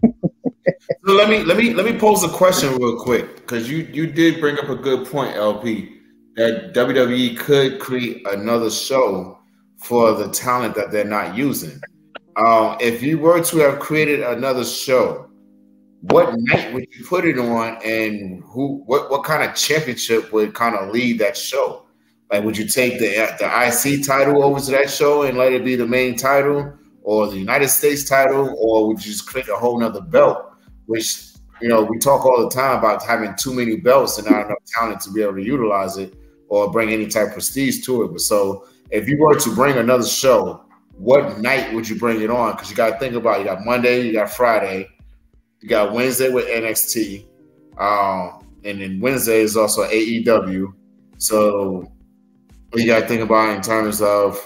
So let me pose a question real quick, because you did bring up a good point, LP, that WWE could create another show for the talent that they're not using. If you were to have created another show, what night would you put it on, and what kind of championship would kind of lead that show? Like, would you take the IC title over to that show and let it be the main title, or the United States title, or would you just create a whole nother belt? Which, we talk all the time about having too many belts and not enough talent to be able to utilize it or bring any type of prestige to it. But so if you were to bring another show, what night would you bring it on? Because you got to think about it. You got Monday, you got Friday, you got Wednesday with NXT, and then Wednesday is also AEW. So you got to think about it in terms of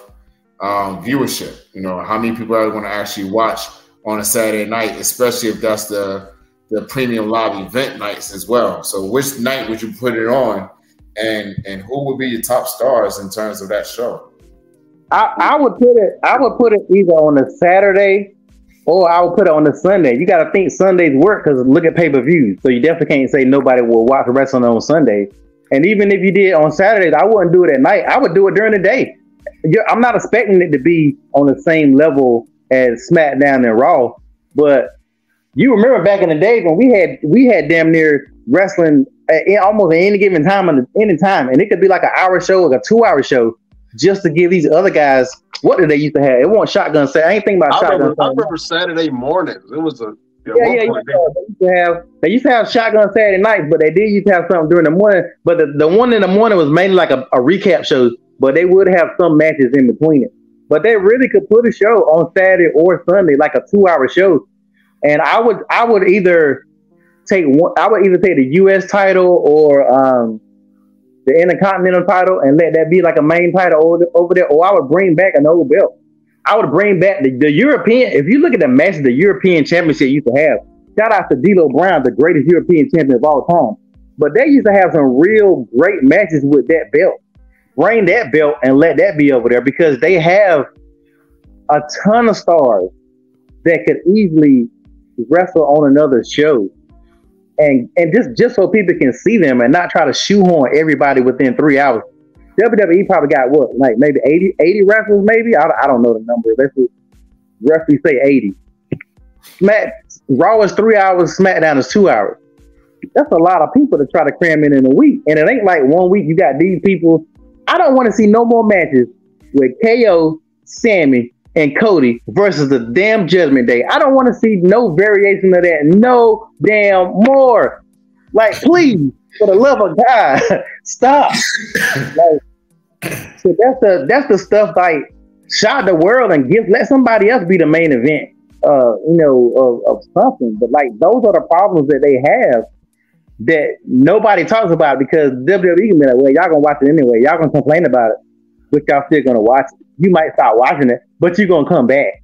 viewership. How many people are going to actually watch on a Saturday night, especially if that's the premium live event nights as well. So which night would you put it on, and who would be your top stars in terms of that show? I would put it either on a Saturday or I would put it on a Sunday. You got to think Sundays work because look at pay-per-views. So you definitely can't say nobody will watch wrestling on Sunday. And even if you did on Saturdays, I wouldn't do it at night. I would do it during the day. I'm not expecting it to be on the same level as SmackDown and Raw, but you remember back in the days when we had damn near wrestling almost at any given time, and it could be like an hour show or a 2-hour show just to give these other guys what did they used to have. It wasn't Shotgun Saturday. I ain't thinking about Shotgun Saturday. I remember Saturday mornings. It was They used to have Shotgun Saturday nights, but they did used to have something during the morning. But the one in the morning was mainly like a recap show, but they would have some matches in between it. But they really could put a show on Saturday or Sunday, like a 2-hour show. And I would either take the US title or the Intercontinental title and let that be like a main title over there, or I would bring back an old belt. I would bring back the European. If you look at the matches the European Championship used to have, shout out to D'Lo Brown, the greatest European champion of all time. But they used to have some real great matches with that belt. Bring that belt and let that be over there, because they have a ton of stars that could easily wrestle on another show. And just so people can see them and not try to shoehorn everybody within 3 hours. WWE probably got what, like maybe 80 wrestlers, maybe? I don't know the number. Let's just roughly say 80. Raw is 3 hours, SmackDown is 2 hours. That's a lot of people to try to cram in a week. And it ain't like 1 week you got these people. I don't want to see no more matches with KO, Sammy, and Cody versus the damn Judgment Day. I don't want to see no variation of that. No damn more. Like, please, for the love of God, stop. So that's the stuff, like, shock the world and let somebody else be the main event, of something. But like, those are the problems that they have that nobody talks about, because WWE can be like, well, y'all gonna watch it anyway. Y'all gonna complain about it, but y'all still gonna watch it. You might stop watching it, but you're gonna come back.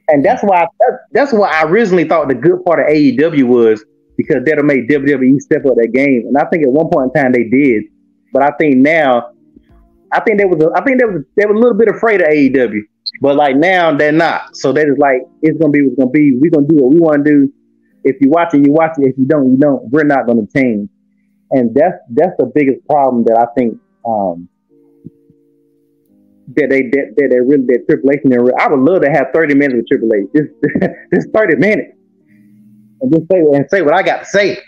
And that's why I originally thought the good part of AEW was, because that'll make WWE step up their game. And I think at one point in time they did, but I think now, they were a little bit afraid of AEW, but like now they're not. So they're just like, it's gonna be what's gonna be. We're gonna do what we want to do. If you watch it, you watch it. If you don't, you don't. We're not gonna change. And that's the biggest problem that I think that Triple H. I would love to have 30 minutes with Triple H. Just 30 minutes, and just say what I got to say.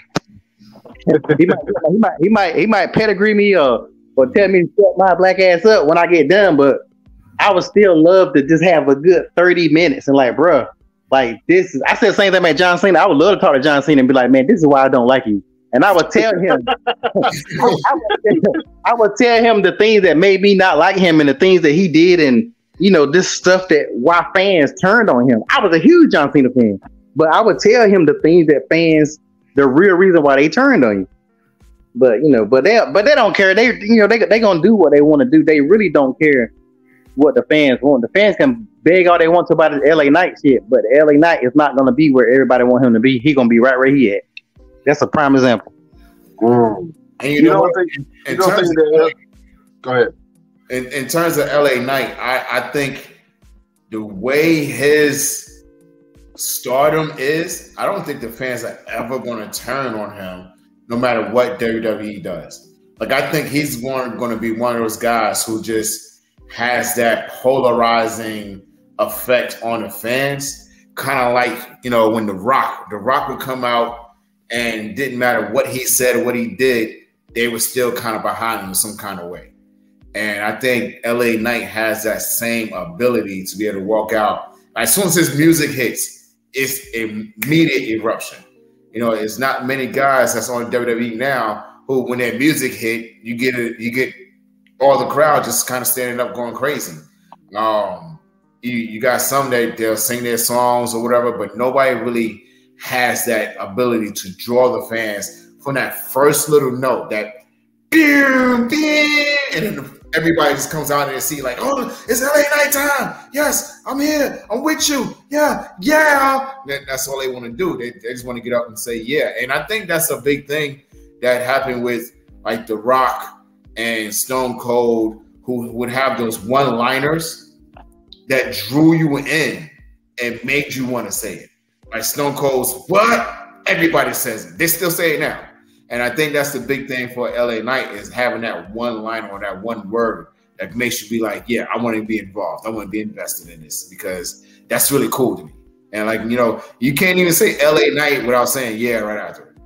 he might pedigree me or tell me to shut my black ass up when I get done, but I would still love to just have a good 30 minutes and like, bruh, Like this is, I said the same thing about John Cena. I would love to talk to John Cena and be like, man, this is why I don't like you. And I would tell him, I would tell him the things that made me not like him and the things that he did, and this stuff that why fans turned on him. I was a huge John Cena fan, but I would tell him the things that fans, the real reason why they turned on you. But they don't care. They gonna do what they want to do. They really don't care what the fans want. The fans can beg all they want to about the LA Knight shit, but the LA Knight is not gonna be where everybody want him to be. He gonna be right where he at. That's a prime example. And go ahead. In terms of LA Knight, I think the way his stardom is, I don't think the fans are ever going to turn on him, no matter what WWE does. Like, I think he's going to be one of those guys who just has that polarizing effect on the fans, kind of like when The Rock would come out. And didn't matter what he said or what he did, they were still kind of behind him in some kind of way. And I think LA Knight has that same ability to be able to walk out. As soon as his music hits, it's immediate eruption. It's not many guys that's on WWE now who, when their music hit, you get all the crowd just kind of standing up going crazy. You got some that they'll sing their songs or whatever, but nobody really has that ability to draw the fans from that first little note, that and then everybody just comes out and see like, oh, it's LA Knight time. Yes, I'm here. I'm with you. Yeah. That's all they want to do. They just want to get up and say yeah. And I think that's a big thing that happened with like The Rock and Stone Cold, who would have those one-liners that drew you in and made you want to say it. Like Stone Cold's what? Everybody says it. They still say it now. And I think that's the big thing for LA Knight, is having that one line or that one word that makes you be like, yeah, I want to be involved. I want to be invested in this, because that's really cool to me. And like, you can't even say LA Knight without saying yeah right after it.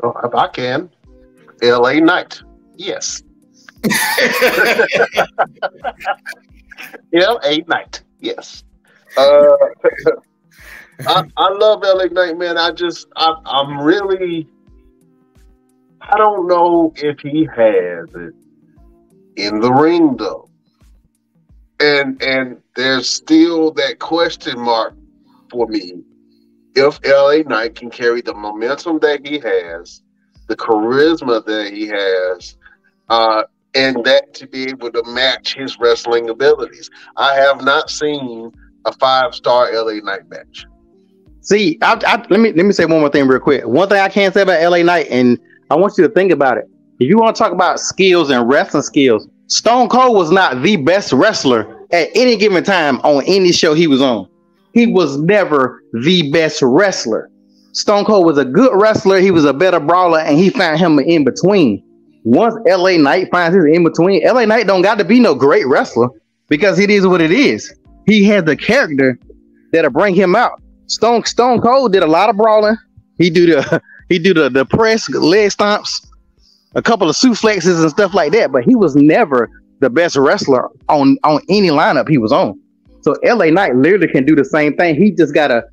Oh, if I can. LA Knight. Yes. LA Knight. Yes. I love LA Knight, man. I'm really, I don't know if he has it in the ring though. And there's still that question mark for me. If LA Knight can carry the momentum that he has, the charisma that he has, and that to be able to match his wrestling abilities. I have not seen a 5-star LA Knight match. See, let me say one more thing real quick. One thing I can't say about LA Knight, and I want you to think about it. If you want to talk about skills and wrestling skills, Stone Cold was not the best wrestler at any given time on any show he was on. He was never the best wrestler. Stone Cold was a good wrestler. He was a better brawler, and he found him an in-between. Once LA Knight finds his in-between, LA Knight don't got to be no great wrestler, because it is what it is. He has the character that'll bring him out. Stone Cold did a lot of brawling. He do the press, leg stomps, a couple of suplexes and stuff like that, but he was never the best wrestler on any lineup he was on. So LA Knight literally can do the same thing. He just gotta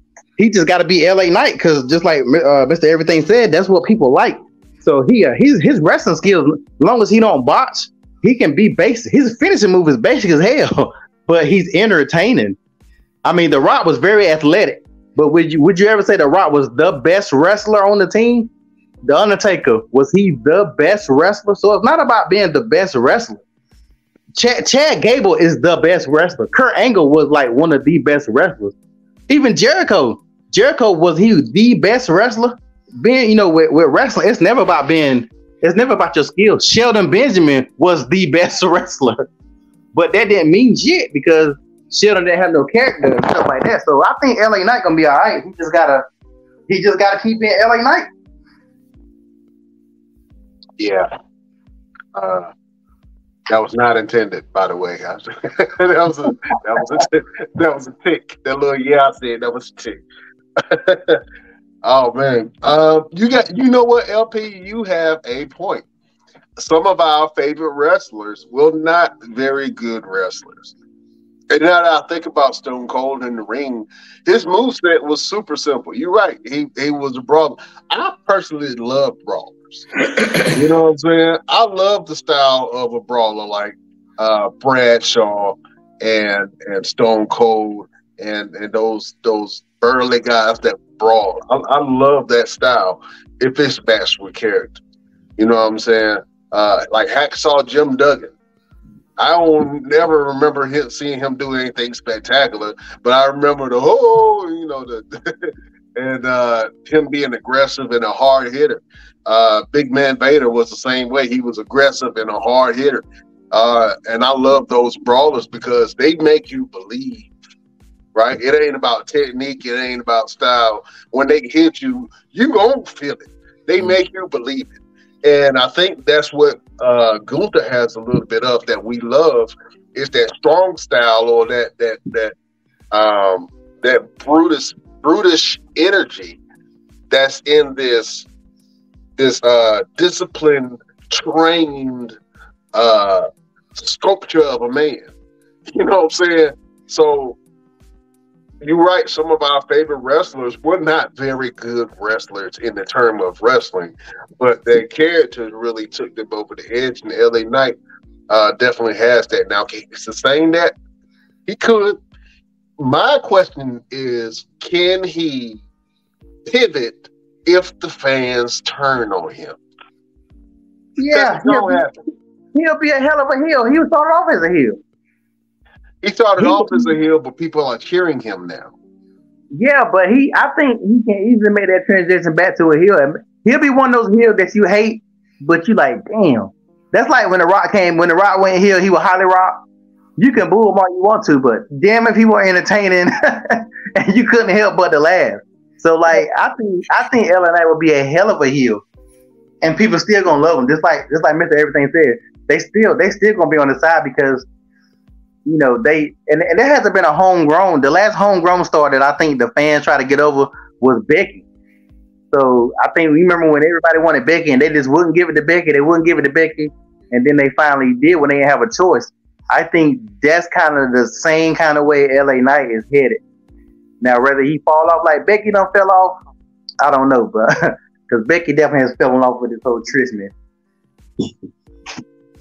be LA Knight, because just like Mr. Everything said, that's what people like. So his wrestling skills, as long as he don't botch, he can be basic. His finishing move is basic as hell, but he's entertaining. I mean, The Rock was very athletic, but would you ever say The Rock was the best wrestler on the team? The Undertaker, was he the best wrestler? So it's not about being the best wrestler. Chad Gable is the best wrestler. Kurt Angle was like one of the best wrestlers. Even Jericho, was he the best wrestler? Being, with wrestling, it's never about your skills. Shelton Benjamin was the best wrestler, but that didn't mean shit because Shelton didn't have no character and stuff like that. So I think LA Knight gonna be all right. He just gotta keep being LA Knight. Yeah. That was not intended, by the way. that was a tick. That little I said that was a tick. Oh man. You know what, LP, you have a point. Some of our favorite wrestlers were not very good wrestlers. And now that I think about Stone Cold in the ring, his moveset was super simple. You're right. He was a brawler. I personally love brawlers. You know what I'm saying? I love the style of a brawler like Bradshaw and Stone Cold and those burly guys that brawl. I love that style if it's matched with character. You know what I'm saying? Like Hacksaw Jim Duggan. I don't never remember seeing him do anything spectacular, but I remember and him being aggressive and a hard hitter. Big Man Vader was the same way. He was aggressive and a hard hitter. And I love those brawlers because they make you believe, right? It ain't about technique. It ain't about style. When they hit you, you gonna feel it. They make you believe it. And I think that's what Gunther has a little bit of that we love is that strong style or that brutish energy that's in this disciplined, trained sculpture of a man. You know what I'm saying? So you're right. Some of our favorite wrestlers were not very good wrestlers in the term of wrestling, but their characters really took them over the edge. And LA Knight definitely has that. Now, can he sustain that? He could. My question is, can he pivot if the fans turn on him? Yeah, he'll be a hell of a heel. He was started off as a heel. He started off as a heel, but people are cheering him now. Yeah, but I think he can easily make that transition back to a heel. He'll be one of those heels that you hate, but you like, damn. That's like when The Rock went heel, he was Holly Rock. You can boo him all you want to, but damn if he were entertaining and you couldn't help but to laugh. So like I think LA Knight would be a hell of a heel. And people still gonna love him. Just like Mr. Everything said. They still gonna be on the side because you know, and there hasn't been a homegrown. The last homegrown star that I think the fans try to get over was Becky. So I think we remember when everybody wanted Becky and they just wouldn't give it to Becky. They wouldn't give it to Becky, and then they finally did when they didn't have a choice. I think that's kind of the same kind of way LA Knight is headed. Now, whether he fall off like Becky done fell off, I don't know, but because Becky definitely has fallen off with this whole Trish man.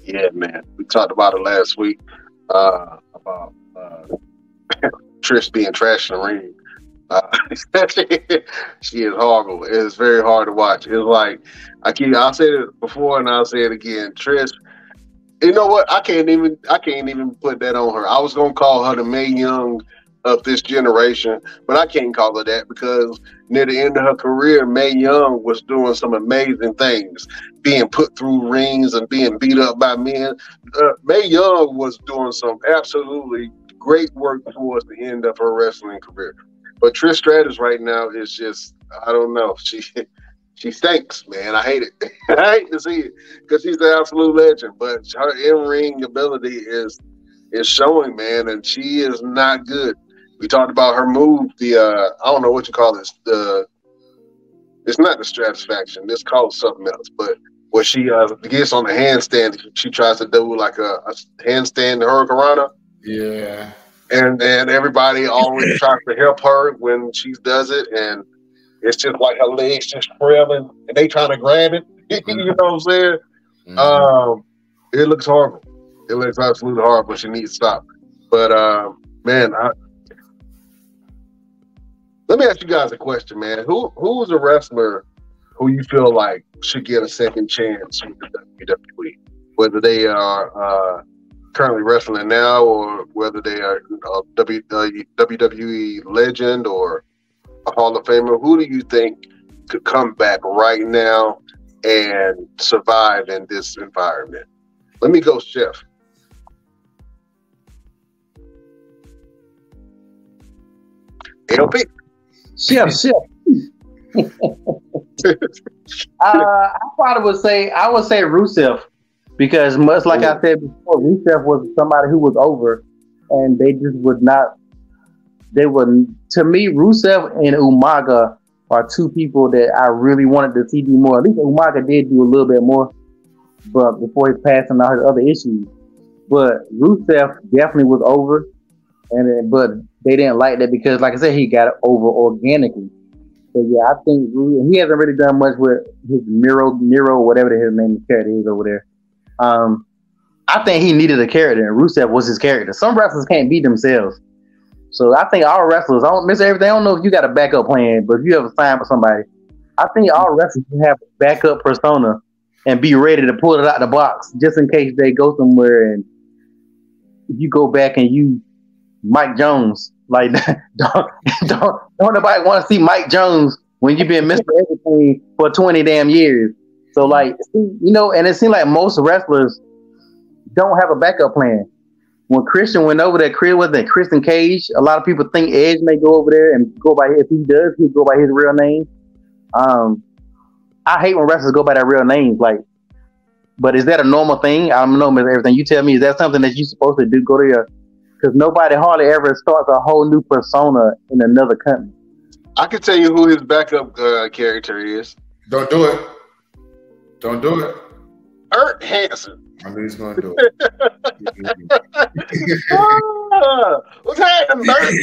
Yeah, man. We talked about it last week. About Trish being trash in the ring. She is horrible. It's very hard to watch. It's like I'll say it before and I'll say it again. Trish, you know what? I can't even put that on her. I was gonna call her the Mae Young of this generation, but I can't call her that because near the end of her career, Mae Young was doing some amazing things, being put through rings and being beat up by men. Mae Young was doing some absolutely great work towards the end of her wrestling career. But Trish Stratus right now is just, I don't know. She stinks, man. I hate it. I hate to see it because she's an absolute legend, but her in-ring ability is showing, man, and she is not good. We talked about her move, I don't know what you call this. It's not the Stratisfaction. It's called something else. But where she gets on the handstand, she tries to do like a handstand hurricanrana. Yeah. And everybody always tries to help her when she does it, and it's just like her legs just trailing, and they trying to grab it. You know what I'm saying? Mm-hmm. It looks horrible. It looks absolutely horrible. She needs to stop. But man, let me ask you guys a question, man. Who's a wrestler who you feel like should get a second chance with the WWE? Whether they are currently wrestling now or whether they are a WWE legend or a Hall of Famer, who do you think could come back right now and survive in this environment? Let me go, Chef. LP. Chef. I probably would say Rusev, because much like I said before, Rusev was somebody who was over, and they just would not. They wouldn't. To me, Rusev and Umaga are two people that I really wanted to see do more. At least Umaga did do a little bit more, but before his passing, all his other issues. But Rusev definitely was over. but they didn't like that because, like I said, he got it over organically. So yeah, I think he hasn't really done much with his Miro, whatever his name character is over there. I think he needed a character, and Rusev was his character. Some wrestlers can't be themselves. So I think all wrestlers, I don't miss everything. I don't know if you got a backup plan, but if you ever sign with somebody, I think all wrestlers can have a backup persona and be ready to pull it out the box just in case they go somewhere and you go back and you Mike Jones. Like don't nobody want to see Mike Jones when you've been Mr. Everything for 20 damn years. So like, you know, and it seems like most wrestlers don't have a backup plan. When Christian went over there, Christian Cage, a lot of people think Edge may go over there and go by, if he does, he'll go by his real name. I hate when wrestlers go by their real names, like, but is that a normal thing? I don't know, Mr. Everything. You tell me, is that something that you're supposed to do? Go to your, because nobody hardly ever starts a whole new persona in another company. I can tell you who his backup character is. Don't do it. Don't do it. Ert Hansen. I knew he's going to do it. What's happening, Bert?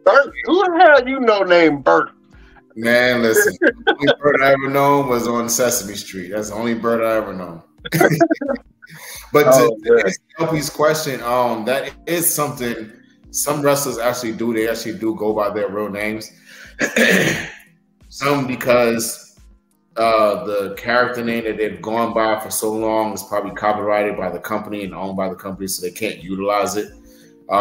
Bert? Who the hell you know named Bert? Man, listen. The only Bert I ever known was on Sesame Street. That's the only Bert I ever known. But to answer LP's question, that is something some wrestlers actually do. They actually do go by their real names. Some because the character name that they've gone by for so long is probably copyrighted by the company and owned by the company, so they can't utilize it. You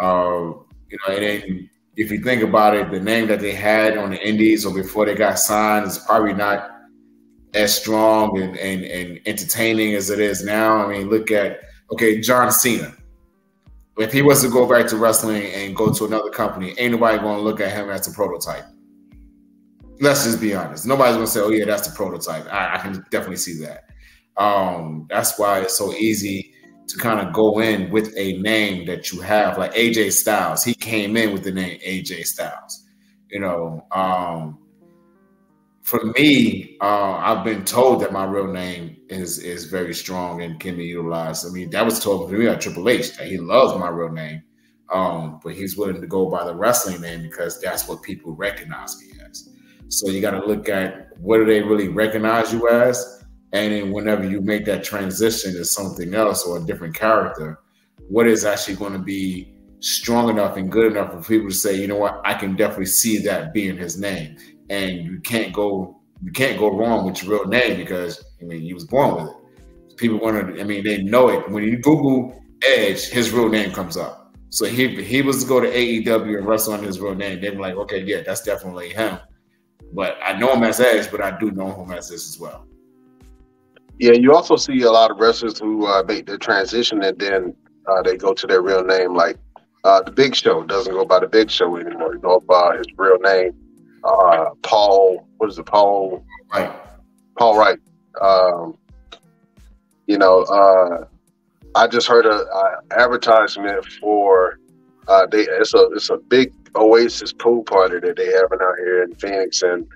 know, and then if you think about it, the name that they had on the Indies or before they got signed is probably not as strong and entertaining as it is now. I mean, look at, John Cena. If he was to go back to wrestling and go to another company, ain't nobody going to look at him as a prototype. Let's just be honest. Nobody's going to say, oh, yeah, that's the prototype. I can definitely see that. That's why it's so easy to kind of go in with a name that you have, like AJ Styles. He came in with the name AJ Styles. You know, for me, I've been told that my real name is very strong and can be utilized. I mean, that was told to me by Triple H, that he loves my real name, but he's willing to go by the wrestling name because that's what people recognize me as. So you got to look at what do they really recognize you as, and then whenever you make that transition to something else or a different character, what is actually going to be strong enough and good enough for people to say, you know what, I can definitely see that being his name. And you can't go wrong with your real name because, I mean, you was born with it. People want to, I mean, they know it. When you Google Edge, his real name comes up. So he was to go to AEW and wrestle under his real name, they'd be like, okay, yeah, that's definitely him. But I know him as Edge, but I do know him as this as well. Yeah, you also see a lot of wrestlers who make the transition and then they go to their real name. Like the Big Show doesn't go by the Big Show anymore. You know about his real name. Paul, what is it? Paul Wright. You know, I just heard a advertisement for it's a big Oasis pool party that they having out here in Phoenix, and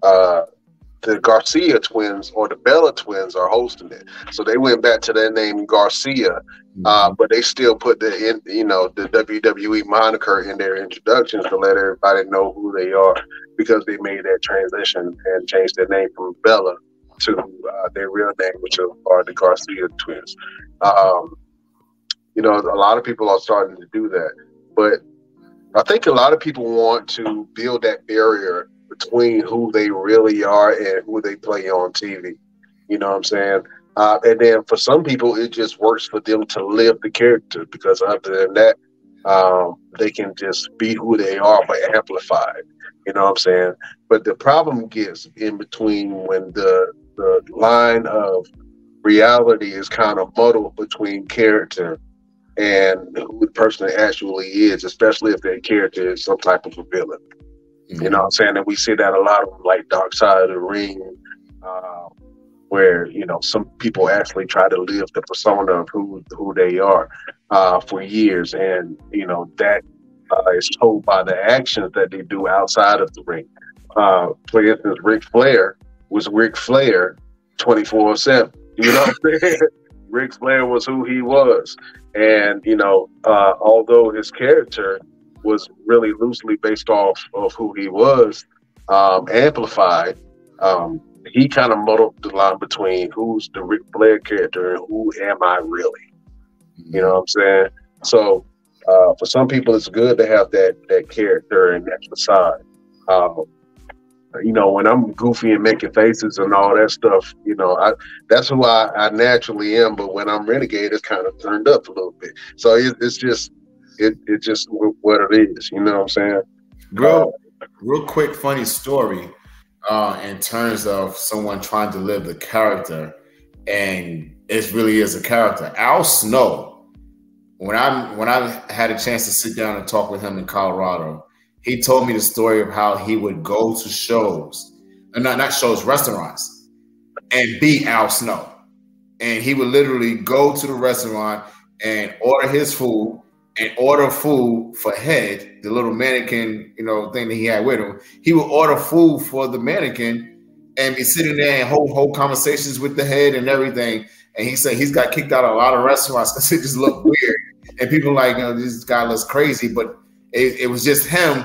the Garcia twins or the Bella twins are hosting it. So they went back to their name Garcia, but they still put the WWE moniker in their introductions to let everybody know who they are, because they made that transition and changed their name from Bella to their real name, which are the Garcia twins. You know, a lot of people are starting to do that, but I think a lot of people want to build that barrier between who they really are and who they play on TV. You know what I'm saying? And then for some people, it just works for them to live the character, because other than that, they can just be who they are but amplified. You know what I'm saying? But the problem gets in between when the line of reality is kind of muddled between character and who the person actually is, especially if their character is some type of a villain. Mm-hmm. You know what I'm saying? And we see that a lot of like Dark Side of the Ring, where, you know, some people actually try to live the persona of who they are for years. And, you know, that is told by the actions that they do outside of the ring. For instance, Ric Flair was Ric Flair 24/7. You know what I'm saying? Ric Flair was who he was. And, although his character was really loosely based off of who he was, amplified, he kind of muddled the line between who's the Ric Flair character and who am I really? You know what I'm saying? So for some people, it's good to have that character and that facade. When I'm goofy and making faces and all that stuff, that's who I naturally am. But when I'm Renegade, it's kind of turned up a little bit. So it's just what it is. You know what I'm saying? Real quick, funny story in terms of someone trying to live the character, and it really is a character. Al Snow, when I had a chance to sit down and talk with him in Colorado, he told me the story of how he would go to shows, not shows, restaurants, and be Al Snow. And he would literally go to the restaurant and order his food and order food for Head, the little mannequin, thing that he had with him. He would order food for the mannequin and be sitting there and hold conversations with the Head and everything. And he said he's got kicked out of a lot of restaurants because it just looked weird. And people like, this guy looks crazy, but it was just him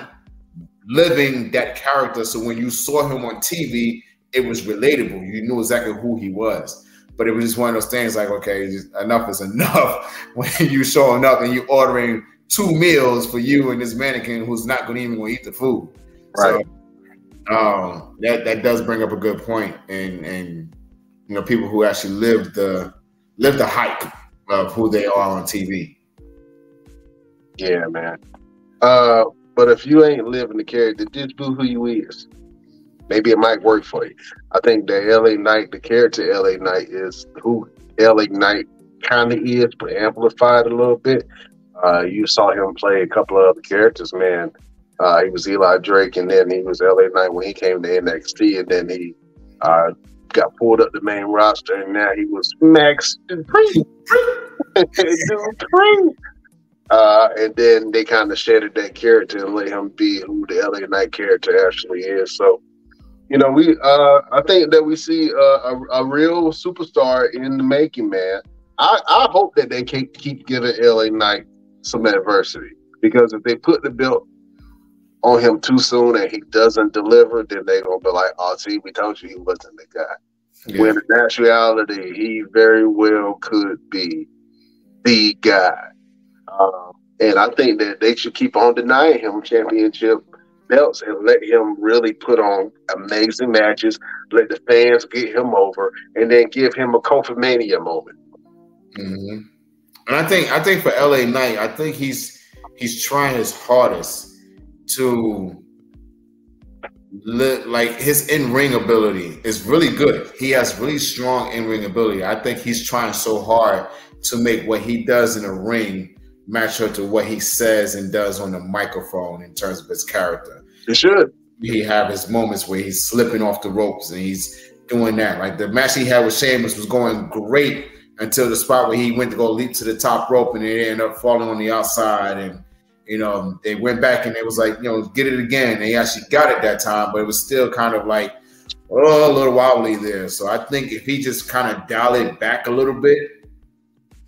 living that character. So when you saw him on TV, it was relatable. You knew exactly who he was. But it was just one of those things like, okay, enough is enough when you showing up and you ordering 2 meals for you and this mannequin who's not going to even eat the food. Right. So that does bring up a good point. And people who actually live the hype of who they are on TV. Yeah, man. But if you ain't living the character, just do who you is. Maybe it might work for you. I think the LA Knight, the character LA Knight is who LA Knight kind of is, but amplified a little bit. You saw him play a couple of other characters, man. He was Eli Drake, and then he was LA Knight when he came to NXT, and then he got pulled up the main roster, and now he was Max Dupree. And then they kind of shattered that character and let him be who the LA Knight character actually is. So, I think that we see a real superstar in the making, man. I hope that they keep giving LA Knight some adversity, because if they put the belt on him too soon and he doesn't deliver, then they're going to be like, oh, see, we told you he wasn't the guy. Yeah. When in actuality, he very well could be the guy. And I think that they should keep on denying him championship belts and let him really put on amazing matches, let the fans get him over, and then give him a Kofi Mania moment. Mm-hmm. And I think for LA Knight, I think he's trying his hardest to like his in-ring ability is really good. He has really strong in-ring ability. I think he's trying so hard to make what he does in the ring match up to what he says and does on the microphone in terms of his character. It should. He have his moments where he's slipping off the ropes and he's doing that. Like the match he had with Sheamus was going great until the spot where he went to go leap to the top rope and it ended up falling on the outside. And, they went back and it was like, get it again. And he actually got it that time, but it was still kind of like, a little wobbly there. So I think if he just kind of dial it back a little bit,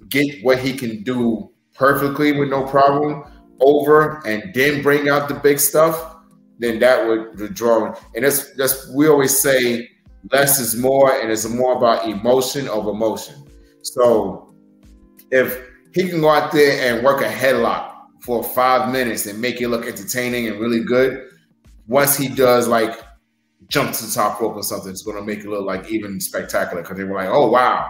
get what he can do perfectly with no problem over, and then bring out the big stuff, then that would draw. And that's we always say less is more, and it's more about emotion over motion. So if he can go out there and work a headlock for 5 minutes and make it look entertaining and really good, once he does like jump to the top rope or something, it's going to make it look like even spectacular, because they were like, oh wow,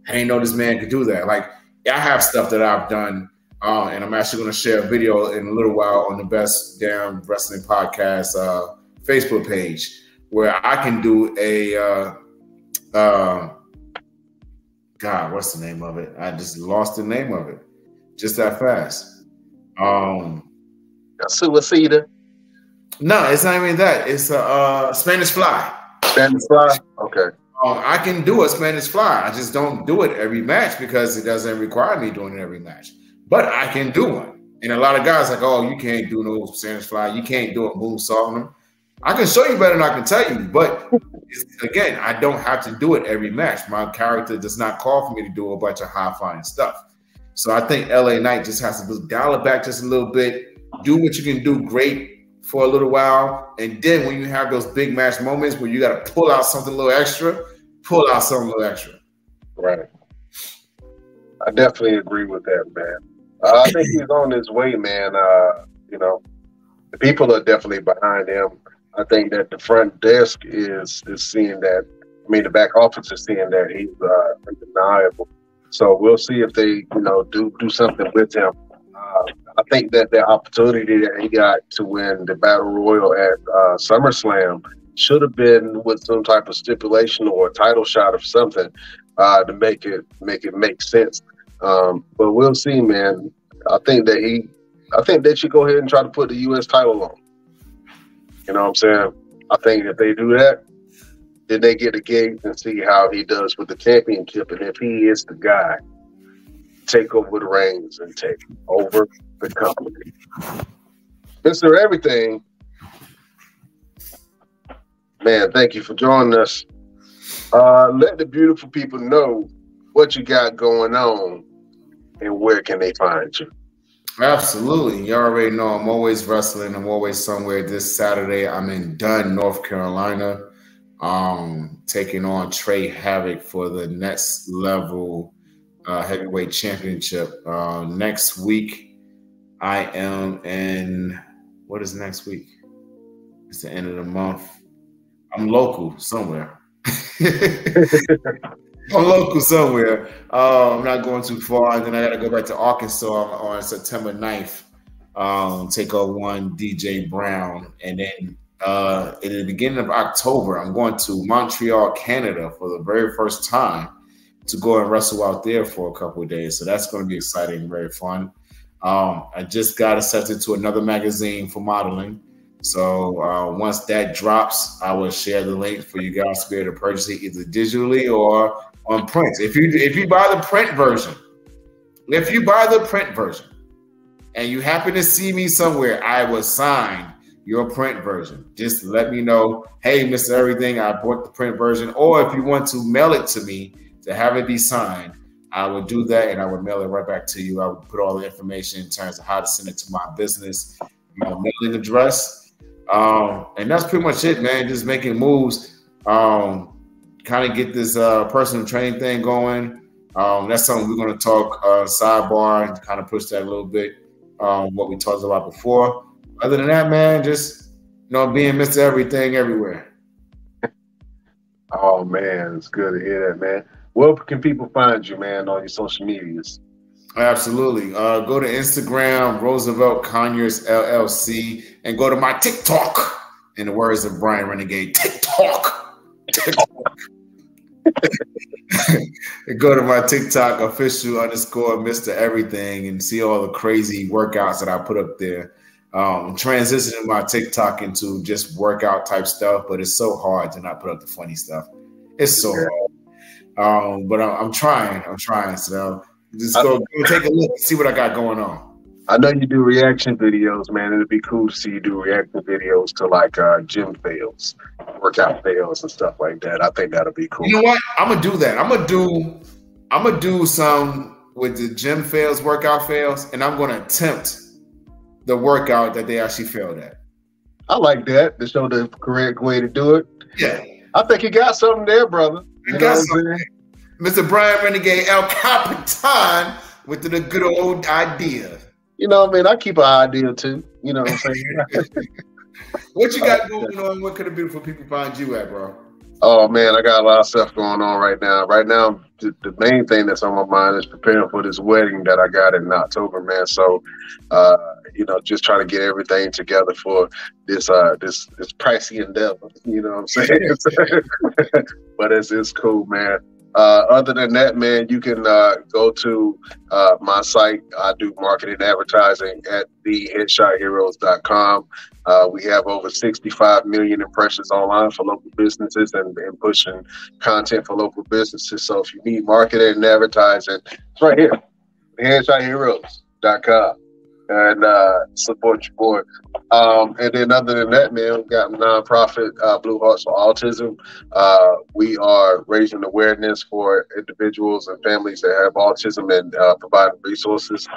I didn't know this man could do that. Like I have stuff that I've done. And I'm actually going to share a video in a little while on the Best Damn Wrestling Podcast Facebook page, where I can do a God, what's the name of it? I just lost the name of it just that fast. Suicida. No, it's not even that. It's a Spanish Fly. Spanish Fly. Okay. I can do a Spanish Fly. I just don't do it every match because it doesn't require me doing it every match. But I can do one. And a lot of guys like, oh, you can't do no Spanish Fly. You can't do a moonsault on them. I can show you better than I can tell you, but again, I don't have to do it every match. My character does not call for me to do a bunch of high-flying stuff. So I think LA Knight just has to dial it back just a little bit, do what you can do great for a little while, and then when you have those big match moments where you got to pull out something a little extra, pull out something a little extra. Right. I definitely agree with that, man. I think he's on his way, man. You know, the people are definitely behind him. I think that the front desk is seeing that. I mean, the back office is seeing that he's undeniable. So we'll see if they, do something with him. I think that the opportunity that he got to win the Battle Royal at SummerSlam should have been with some type of stipulation or a title shot of something to make it make sense. But we'll see, man. I think that you go ahead and try to put the U.S. title on. You know what I'm saying? I think if they do that, then they get a gauge and see how he does with the championship. And if he is the guy, take over the reins and take over the company. Mr. Everything, man, thank you for joining us. Let the beautiful people know what you got going on and where can they find you. Absolutely. You already know I'm always wrestling. I'm always somewhere. This Saturday, I'm in Dunn, North Carolina, taking on Trey Havoc for the next level heavyweight championship. Next week, I am in, what is next week? It's the end of the month. I'm local somewhere. I'm local somewhere. I'm not going too far. And then I got to go back to Arkansas on September 9th. Take on DJ Brown. And then in the beginning of October, I'm going to Montreal, Canada for the very first time to go and wrestle out there for a couple of days. So that's going to be exciting and very fun. I just got accepted to another magazine for modeling. So once that drops, I will share the link for you guys to be able to purchase it either digitally or on print. If you buy the print version, and you happen to see me somewhere, I will sign your print version. Just let me know, hey, Mr. Everything, I bought the print version. Or if you want to mail it to me to have it be signed, I would do that and I would mail it right back to you. I would put all the information in terms of how to send it to my business, my mailing address. And that's pretty much it, man. Just making moves. Kind of get this personal training thing going. That's something we're going to talk sidebar and kind of push that a little bit. What we talked about before. Other than that, man, just being Mr. Everything everywhere. Oh man, it's good to hear that, man. Where can people find you, man, on your social medias? Absolutely. Go to Instagram, Roosevelt Conyers LLC, and go to my TikTok. In the words of Brian Renegade, TikTok. Go to my TikTok official _ Mr. Everything and see all the crazy workouts that I put up there. Transitioning my TikTok into just workout type stuff, but it's so hard to not put up the funny stuff. It's so hard. But I'm trying. So just go take a look and see what I got going on. I know you do reaction videos, man. It'd be cool to see you do reaction videos to like gym fails, workout fails, and stuff like that. I think that'll be cool. You know what? I'm gonna do that. I'm gonna do some with the gym fails, workout fails, and I'm gonna attempt the workout that they actually failed at. I like that to show the correct way to do it. Yeah, I think you got something there, brother. You got something. Mr. Brian Renegade El Capitan with the good old idea. You know what I mean? I keep an idea too. You know what I'm saying? What you got going on? What could the beautiful people find you at, bro? Oh man, I got a lot of stuff going on right now. Right now, the main thing that's on my mind is preparing for this wedding that I got in October, man. So, just trying to get everything together for this pricey endeavor. You know what I'm saying? But it's cool, man. Other than that, man, you can go to my site. I do marketing and advertising at theheadshotheroes.com. We have over 65 million impressions online for local businesses and pushing content for local businesses. So if you need marketing and advertising, it's right here, theheadshotheroes.com. And support your boy. And then other than that, man, we've got nonprofit Blue Hearts for Autism. We are raising awareness for individuals and families that have autism and providing resources.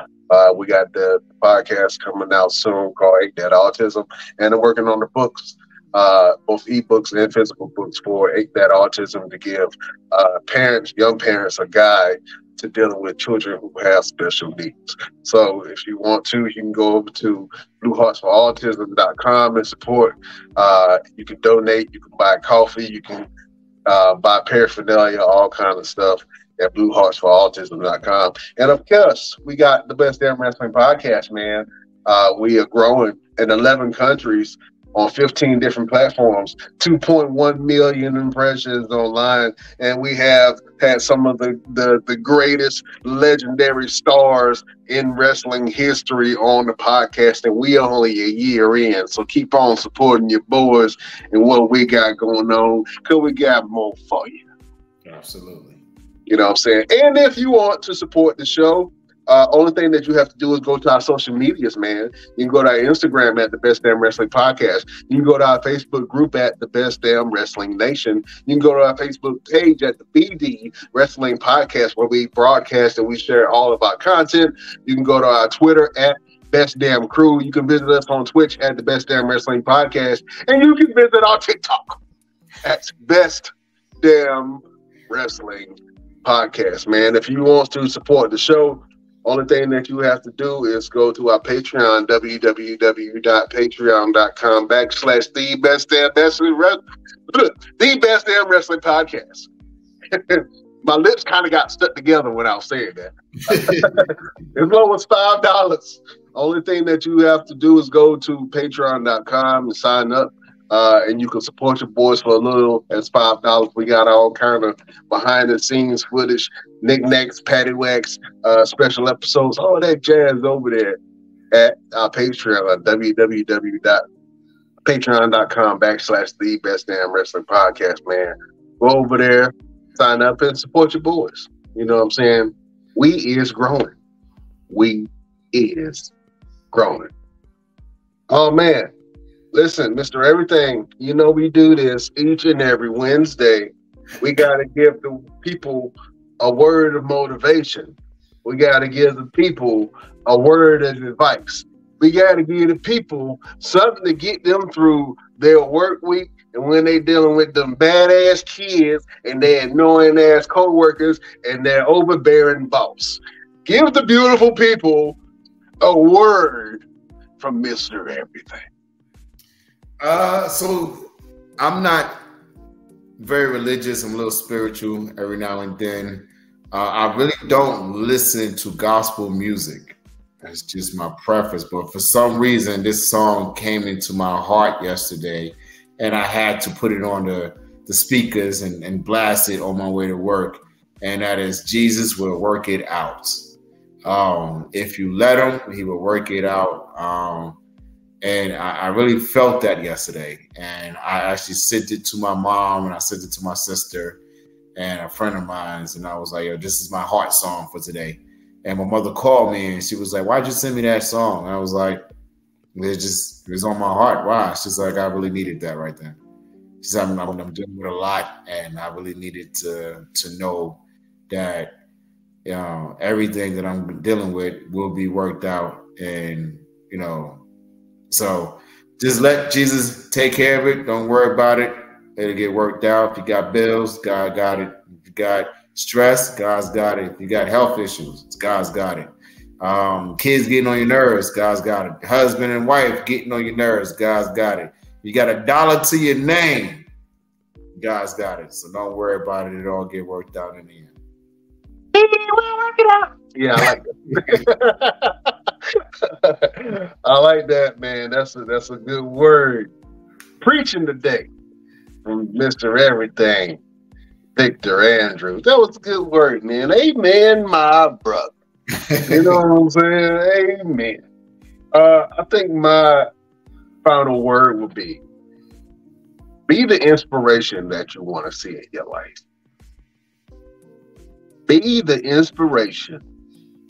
We got the podcast coming out soon called Ain't That Autism, and I'm working on the books, both ebooks and physical books for Ain't That Autism, to give young parents a guide to dealing with children who have special needs. So if you want to, you can go over to blueheartsforautism.com and support. You can donate, you can buy coffee, you can buy paraphernalia, all kind of stuff at blueheartsforautism.com. And of course, we got the Best Damn Wrestling Podcast, man. We are growing in 11 countries on 15 different platforms, 2.1 million impressions online, and we have had some of the greatest legendary stars in wrestling history on the podcast, and we are only a year in, so keep on supporting your boys and what we got going on, because we got more for you. Absolutely. You know what I'm saying? And if you want to support the show, only thing that you have to do is go to our social medias, man. You can go to our Instagram at the Best Damn Wrestling Podcast. You can go to our Facebook group at the Best Damn Wrestling Nation. You can go to our Facebook page at the BD Wrestling Podcast, where we broadcast and we share all of our content. You can go to our Twitter at Best Damn Crew. You can visit us on Twitch at the Best Damn Wrestling Podcast. And you can visit our TikTok at Best Damn Wrestling Podcast, man. If you want to support the show, only thing that you have to do is go to our Patreon, www.patreon.com/the Best Damn Wrestling Podcast. My lips kind of got stuck together when I was saying that. As low as $5. Only thing that you have to do is go to patreon.com and sign up. And you can support your boys for a little as $5. We got all kind of behind the scenes footage, knickknacks, paddywhacks, special episodes, all that jazz over there at our Patreon, www.patreon.com/the Best Damn Wrestling Podcast, man. Go over there, sign up, and support your boys. You know what I'm saying? We is growing. We is growing. Oh, man. Listen, Mr. Everything, you know we do this each and every Wednesday. We got to give the people a word of motivation. We got to give the people a word of advice. We got to give the people something to get them through their work week, and when they dealing with them badass kids and their annoying ass coworkers and their overbearing boss. Give the beautiful people a word from Mr. Everything. So I'm not very religious. I'm a little spiritual every now and then. I really don't listen to gospel music. That's just my preference. But for some reason, this song came into my heart yesterday, and I had to put it on the speakers and blast it on my way to work. And that is, Jesus will work it out. If you let him, he will work it out. And I really felt that yesterday. And I actually sent it to my mom, and I sent it to my sister and a friend of mine's. And I was like, yo, this is my heart song for today. And my mother called me, and she was like, why'd you send me that song? And I was like, it was on my heart. Why? She's like, I really needed that right then. She said, I'm dealing with a lot, and I really needed to know that everything that I'm dealing with will be worked out. And, so just let Jesus take care of it. Don't worry about it. It'll get worked out. If you got bills, God got it. If you got stress, God's got it. If you got health issues, God's got it. Kids getting on your nerves, God's got it. Husband and wife getting on your nerves, God's got it. You got $1 to your name, God's got it. So don't worry about it. It'll all get worked out in the end. We'll work it out. Yeah, I like that. I like that, man. That's a good word. Preaching today from Mr. Everything, Victor Andrews. That was a good word, man. Amen, my brother. You know what I'm saying? Amen. I think my final word would be the inspiration that you want to see in your life. Be the inspiration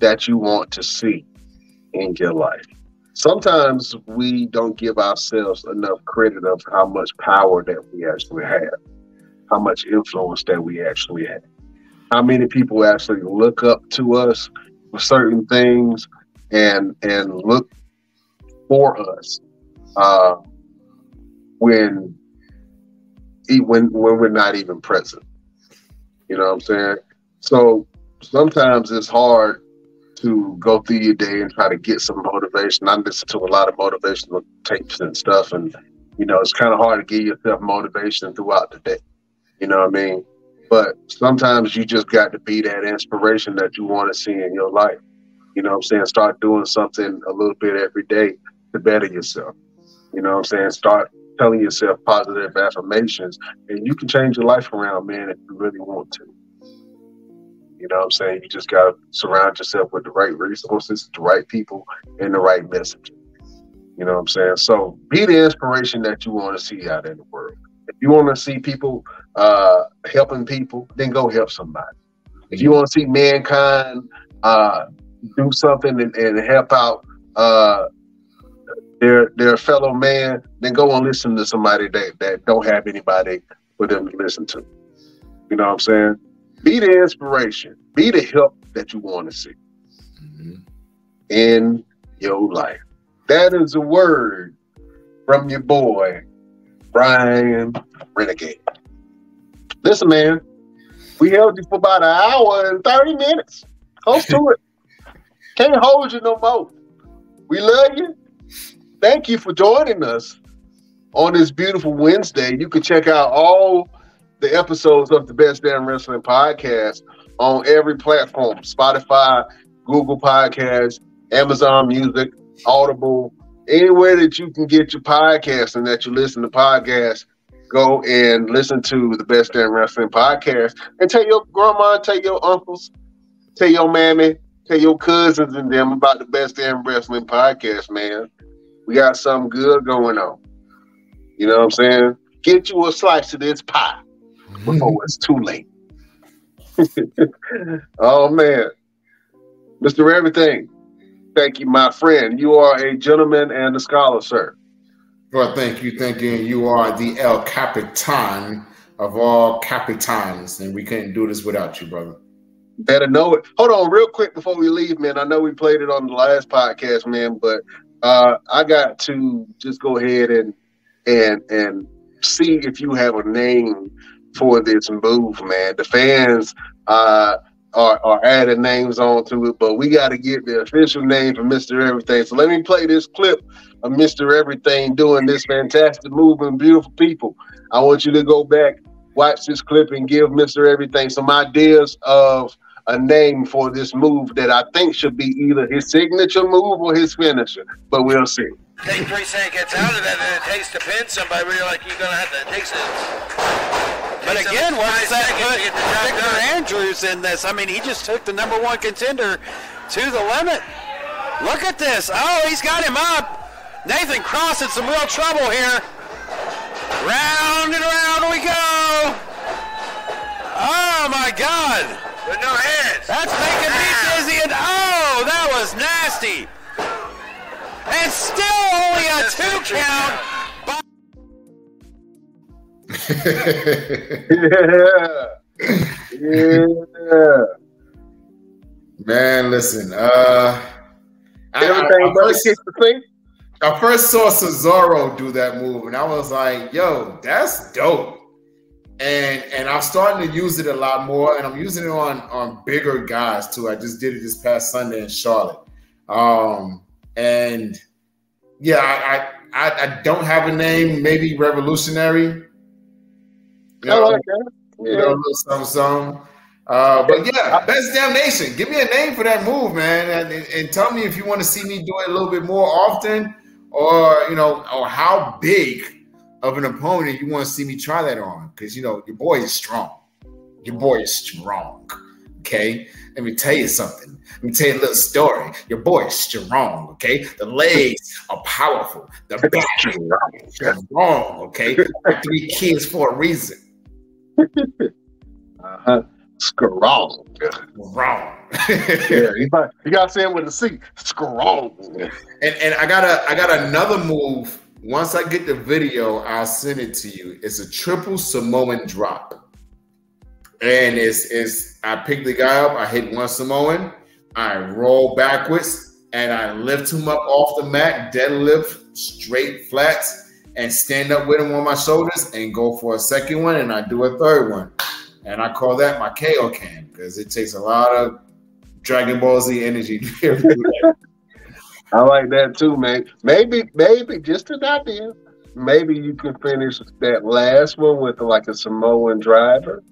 that you want to see in your life. sometimes we don't give ourselves enough credit of how much power that we actually have, how much influence that we actually have. How many people actually look up to us for certain things and look for us when we're not even present. You know what I'm saying? So sometimes it's hard to go through your day and try to get some motivation. I listen to a lot of motivational tapes and stuff, and it's kind of hard to give yourself motivation throughout the day. You know what I mean? But sometimes you just got to be that inspiration that you want to see in your life. You know what I'm saying? Start doing something a little bit every day to better yourself. You know what I'm saying? Start telling yourself positive affirmations, and you can change your life around, man, if you really want to. You know what I'm saying? You just got to surround yourself with the right resources, the right people, and the right messaging. You know what I'm saying? So be the inspiration that you want to see out in the world. If you want to see people helping people, then go help somebody. If you want to see mankind do something and help out their fellow man, then go and listen to somebody that don't have anybody for them to listen to. You know what I'm saying? Be the inspiration. Be the help that you want to see in your life. That is a word from your boy, Brian Renegade. Listen, man, we held you for about an hour and 30 minutes. Close to it. Can't hold you no more. We love you. Thank you for joining us on this beautiful Wednesday. You can check out all the episodes of the Best Damn Wrestling Podcast on every platform: Spotify, Google Podcasts, Amazon Music, Audible, anywhere that you can get your podcast and that you listen to podcasts. Go and listen to the Best Damn Wrestling Podcast and tell your grandma, tell your uncles, tell your mammy, tell your cousins and them about the Best Damn Wrestling Podcast, man. We got something good going on. You know what I'm saying? Get you a slice of this pie before it's too late. Oh, man. Mr. Everything, thank you, my friend. You are a gentleman and a scholar, sir. Well, thank you. You are the El Capitan of all capitans, and we couldn't do this without you, brother. Better know it. Hold on real quick before we leave, man. I know we played it on the last podcast, man, but I got to just go ahead and see if you have a name for this move, man. The fans are adding names onto it, but we got to get the official name for Mr. Everything. So let me play this clip of Mr. Everything doing this fantastic move and beautiful people. I want you to go back, watch this clip, and give Mr. Everything some ideas of a name for this move that I think should be either his signature move or his finisher, but we'll see. Take 3 seconds gets out of that, and it takes to pin somebody where you're like, you're going to have to take some. But again, what does that put Victor Andrews in this? I mean, he just took the #1 contender to the limit. Look at this. Oh, he's got him up. Nathan Cross in some real trouble here. Round and round we go. Oh, my God. With no hands. That's making me dizzy. And oh, that was nasty. And still only a 2 count. Yeah. Man, listen. Everything but kick the thing. I first saw Cesaro do that move, and I was like, "Yo, that's dope." And I'm starting to use it a lot more, and I'm using it on bigger guys too. I just did it this past Sunday in Charlotte, and yeah, I don't have a name. Maybe Revolutionary. You know, like that. Yeah. You know, a little something. But yeah, Best Damn Nation. Give me a name for that move, man, and tell me if you want to see me do it a little bit more often, or or how big of an opponent you want to see me try that on. Because your boy is strong. Your boy is strong. Okay, let me tell you something. Let me tell you a little story. Your boy is strong. Okay, the legs are powerful. The back is strong. Okay, 3 kids for a reason. Strong. Wrong. Yeah, you gotta say it with a C. Strong. And I got another move. Once I get the video, I'll send it to you. It's a triple Samoan drop. And it's I pick the guy up, I hit one Samoan, I roll backwards, and I lift him up off the mat, deadlift, straight flats, and stand up with him on my shoulders and go for a second one, and I do a third one. And I call that my KO cam because it takes a lot of Dragon Ball Z energy to be able to do that. I like that too, man. Maybe, just an idea. Maybe you could finish that last one with like a Samoan driver.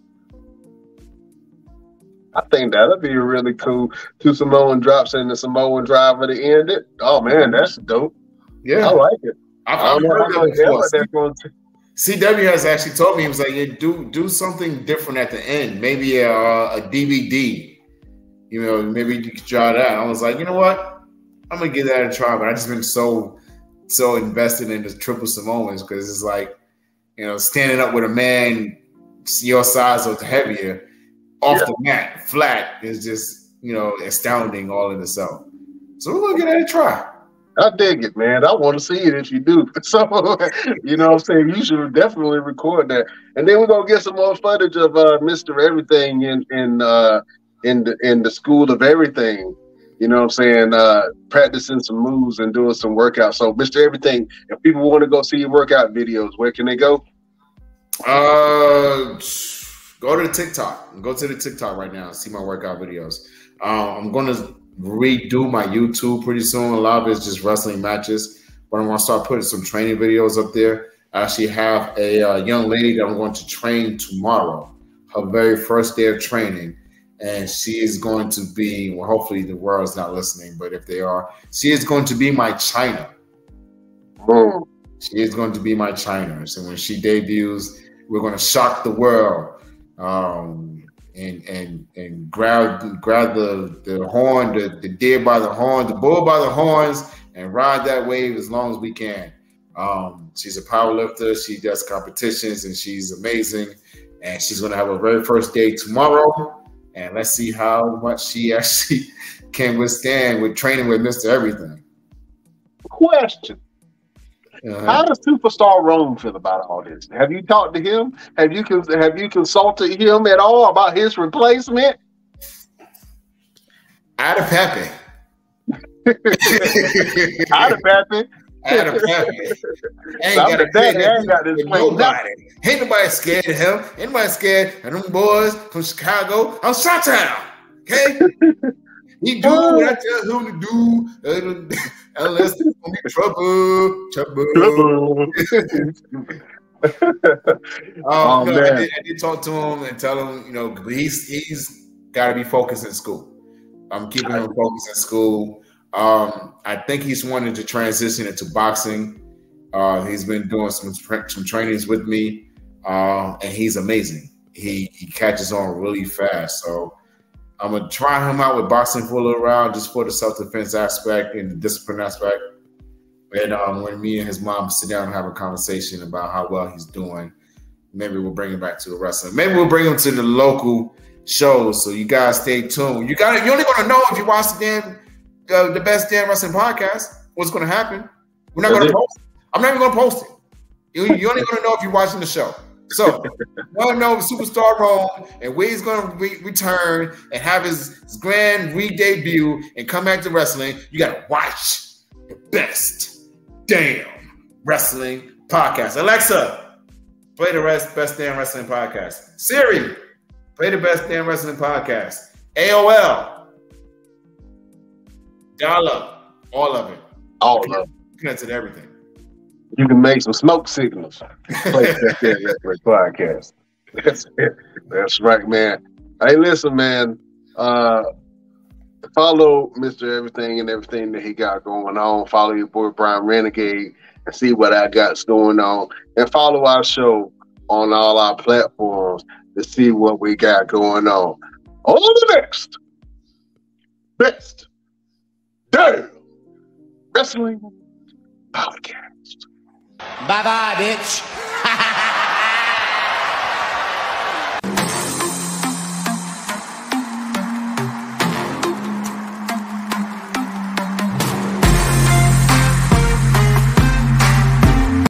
I think that'll be a really cool 2 Samoan drops and the Samoan driver to end it. Oh man, that's dope. Yeah, I like it. I've heard that before. CW has actually told me, he was like, yeah, do something different at the end. Maybe a DVD. You know, maybe you could try that. I was like, you know what? I'm gonna give that a try. But I just been so invested in the triple Samoans because it's like, you know, standing up with a man your size or heavier off the mat, flat, is just, you know, astounding all in itself. So we're gonna give that a try. I dig it, man. I want to see it if you do. So, you know what I'm saying? You should definitely record that. And then we're going to get some more footage of Mr. Everything in the School of Everything. You know what I'm saying? Practicing some moves and doing some workouts. So, Mr. Everything, if people want to go see your workout videos, where can they go? Go to the TikTok. Go to the TikTok right now and see my workout videos. I'm going to redo my YouTube pretty soon. A lot of it's just wrestling matches, but I'm going to start putting some training videos up there. I actually have a young lady that I'm going to train tomorrow, her very first day of training, and she is going to be, well, hopefully the world's not listening, but if they are, she is going to be my trainer. She is going to be my trainer. So when she debuts, we're going to shock the world. And grab the horn, the deer by the horn, the bull by the horns, and ride that wave as long as we can. She's a power lifter. She does competitions, and she's amazing. And she's going to have her very first day tomorrow. And let's see how much she actually can withstand with training with Mr. Everything. Question. How does Superstar Rome feel about all this? Have you talked to him? Have you consulted him at all about his replacement? Ada Pepe. Ada Pepe. Ada Pepe. Ain't nobody scared of him. Ain't nobody scared of them boys from Chicago. I'm Chi-Town. Okay? He do what I tell him to do. Unless it's gonna be trouble. I did talk to him and tell him, you know, he's got to be focused in school. I'm keeping him focused in school. I think he's wanting to transition into boxing. He's been doing some trainings with me, and he's amazing. He catches on really fast. So I'm going to try him out with boxing for a little while, just for the self-defense aspect and the discipline aspect. And when me and his mom sit down and have a conversation about how well he's doing, maybe we'll bring him back to the wrestling. Maybe we'll bring him to the local shows. So you guys stay tuned. You're only going to know if you watch the Best Damn Wrestling Podcast what's going to happen. We're not going to post it. I'm not even going to post it. You're only going to know if you're watching the show. So, you want to know Superstar Rome and where he's going to return and have his grand re-debut and come back to wrestling. You got to watch the Best Damn Wrestling Podcast. Alexa, play the Best Damn Wrestling Podcast. Siri, play the Best Damn Wrestling Podcast. AOL, dial up, all of it. All of it. Connected to everything. You can make some smoke signals. Play that podcast. That's it. That's right, man. Hey, listen, man. Follow Mr. Everything and everything that he got going on. Follow your boy Brian Renegade and see what I got going on. And follow our show on all our platforms to see what we got going on. On the next Best Damn Wrestling Podcast. Bye-bye, bitch.